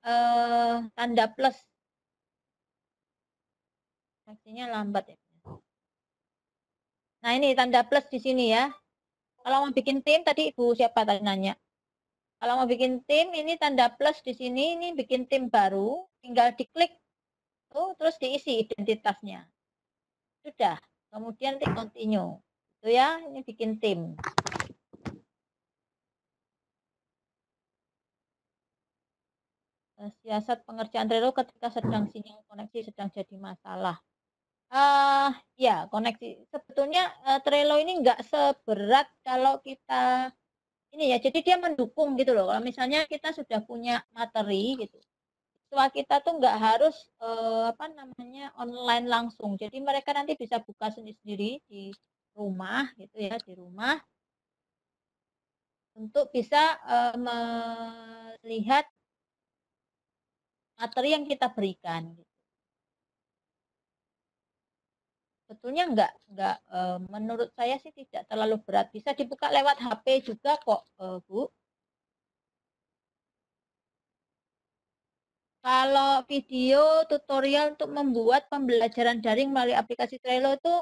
tanda plus. Koneksinya lambat ya. Nah ini tanda plus di sini ya. Kalau mau bikin tim, tadi Ibu siapa tadi nanya. Kalau mau bikin tim, ini tanda plus di sini, ini bikin tim baru. Tinggal diklik, terus diisi identitasnya. Sudah, kemudian klik continue. Itu ya, ini bikin tim. Siasat pengerjaan Trello ketika sedang sinyal koneksi sedang jadi masalah. Ya, koneksi. Sebetulnya Trello ini nggak seberat kalau kita ini ya. Jadi dia mendukung gitu loh. Kalau misalnya kita sudah punya materi gitu, siswa kita tuh nggak harus online langsung. Jadi mereka nanti bisa buka sendiri-sendiri di rumah gitu ya, di rumah untuk bisa melihat materi yang kita berikan. Sebetulnya enggak menurut saya sih tidak terlalu berat. Bisa dibuka lewat HP juga kok, Bu. Kalau video tutorial untuk membuat pembelajaran daring melalui aplikasi Trello itu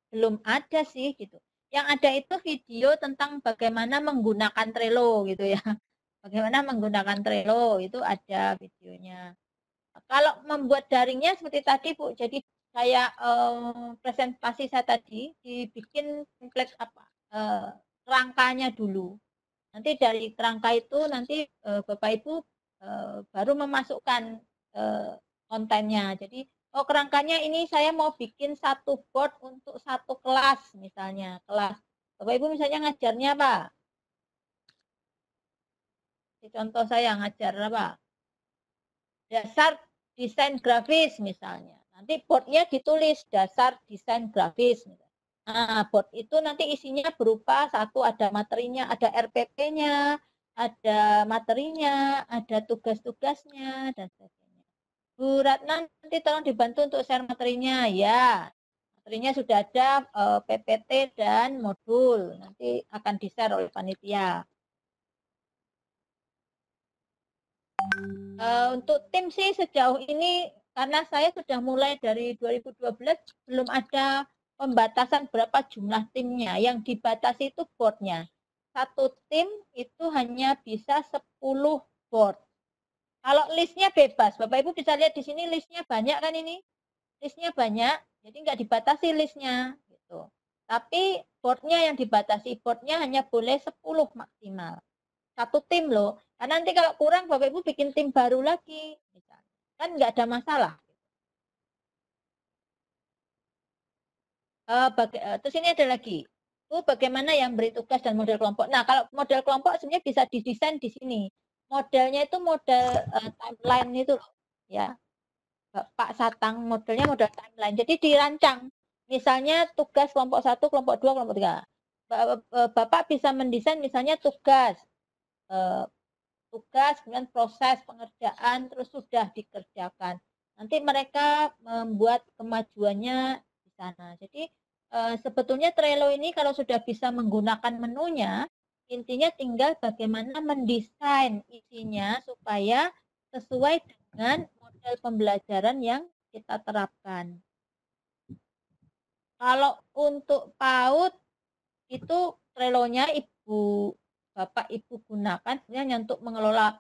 belum ada sih gitu. Yang ada itu video tentang bagaimana menggunakan Trello gitu ya. Bagaimana menggunakan Trello itu ada videonya. Kalau membuat daringnya seperti tadi Bu, jadi kayak presentasi saya tadi dibikin template apa kerangkanya dulu. Nanti dari kerangka itu nanti Bapak Ibu baru memasukkan kontennya. Jadi kerangkanya ini saya mau bikin satu board untuk satu kelas misalnya kelas. Bapak Ibu misalnya ngajarnya apa? Contoh saya ngajar apa? Dasar desain grafis misalnya. Nanti boardnya ditulis dasar desain grafis. Nah, board itu nanti isinya berupa satu ada materinya, ada RPP-nya, ada materinya, ada tugas-tugasnya, dan sebagainya. Bu Ratna nanti tolong dibantu untuk share materinya. Ya, materinya sudah ada PPT dan modul. Nanti akan di-share oleh panitia. Untuk tim sih sejauh ini karena saya sudah mulai dari 2012 belum ada pembatasan berapa jumlah timnya. Yang dibatasi itu boardnya. Satu tim itu hanya bisa 10 board. Kalau listnya bebas, Bapak Ibu bisa lihat di sini listnya banyak kan ini? Listnya banyak, jadi nggak dibatasi listnya. Gitu. Tapi boardnya yang dibatasi, boardnya hanya boleh 10 maksimal. Satu tim loh. Karena nanti kalau kurang Bapak Ibu bikin tim baru lagi. Kan nggak ada masalah. Terus ini ada lagi. Bagaimana yang beri tugas dan model kelompok. Nah, kalau model kelompok sebenarnya bisa didesain di sini. Modelnya itu model timeline itu loh. Ya. Pak Satang modelnya model timeline. Jadi dirancang. Misalnya tugas kelompok 1, kelompok 2, kelompok 3. Bapak bisa mendesain misalnya tugas, kemudian proses pengerjaan, terus sudah dikerjakan. Nanti mereka membuat kemajuannya di sana. Jadi sebetulnya Trello ini kalau sudah bisa menggunakan menunya, intinya tinggal bagaimana mendesain isinya supaya sesuai dengan model pembelajaran yang kita terapkan. Kalau untuk PAUD itu Trello-nya Bapak Ibu gunakan sebenarnya untuk mengelola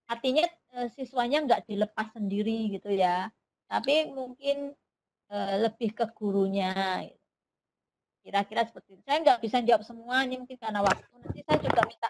artinya siswanya nggak dilepas sendiri gitu ya. Tapi mungkin lebih ke gurunya. Kira-kira seperti itu. Saya nggak bisa jawab semua, ini mungkin karena waktu. Nanti saya juga minta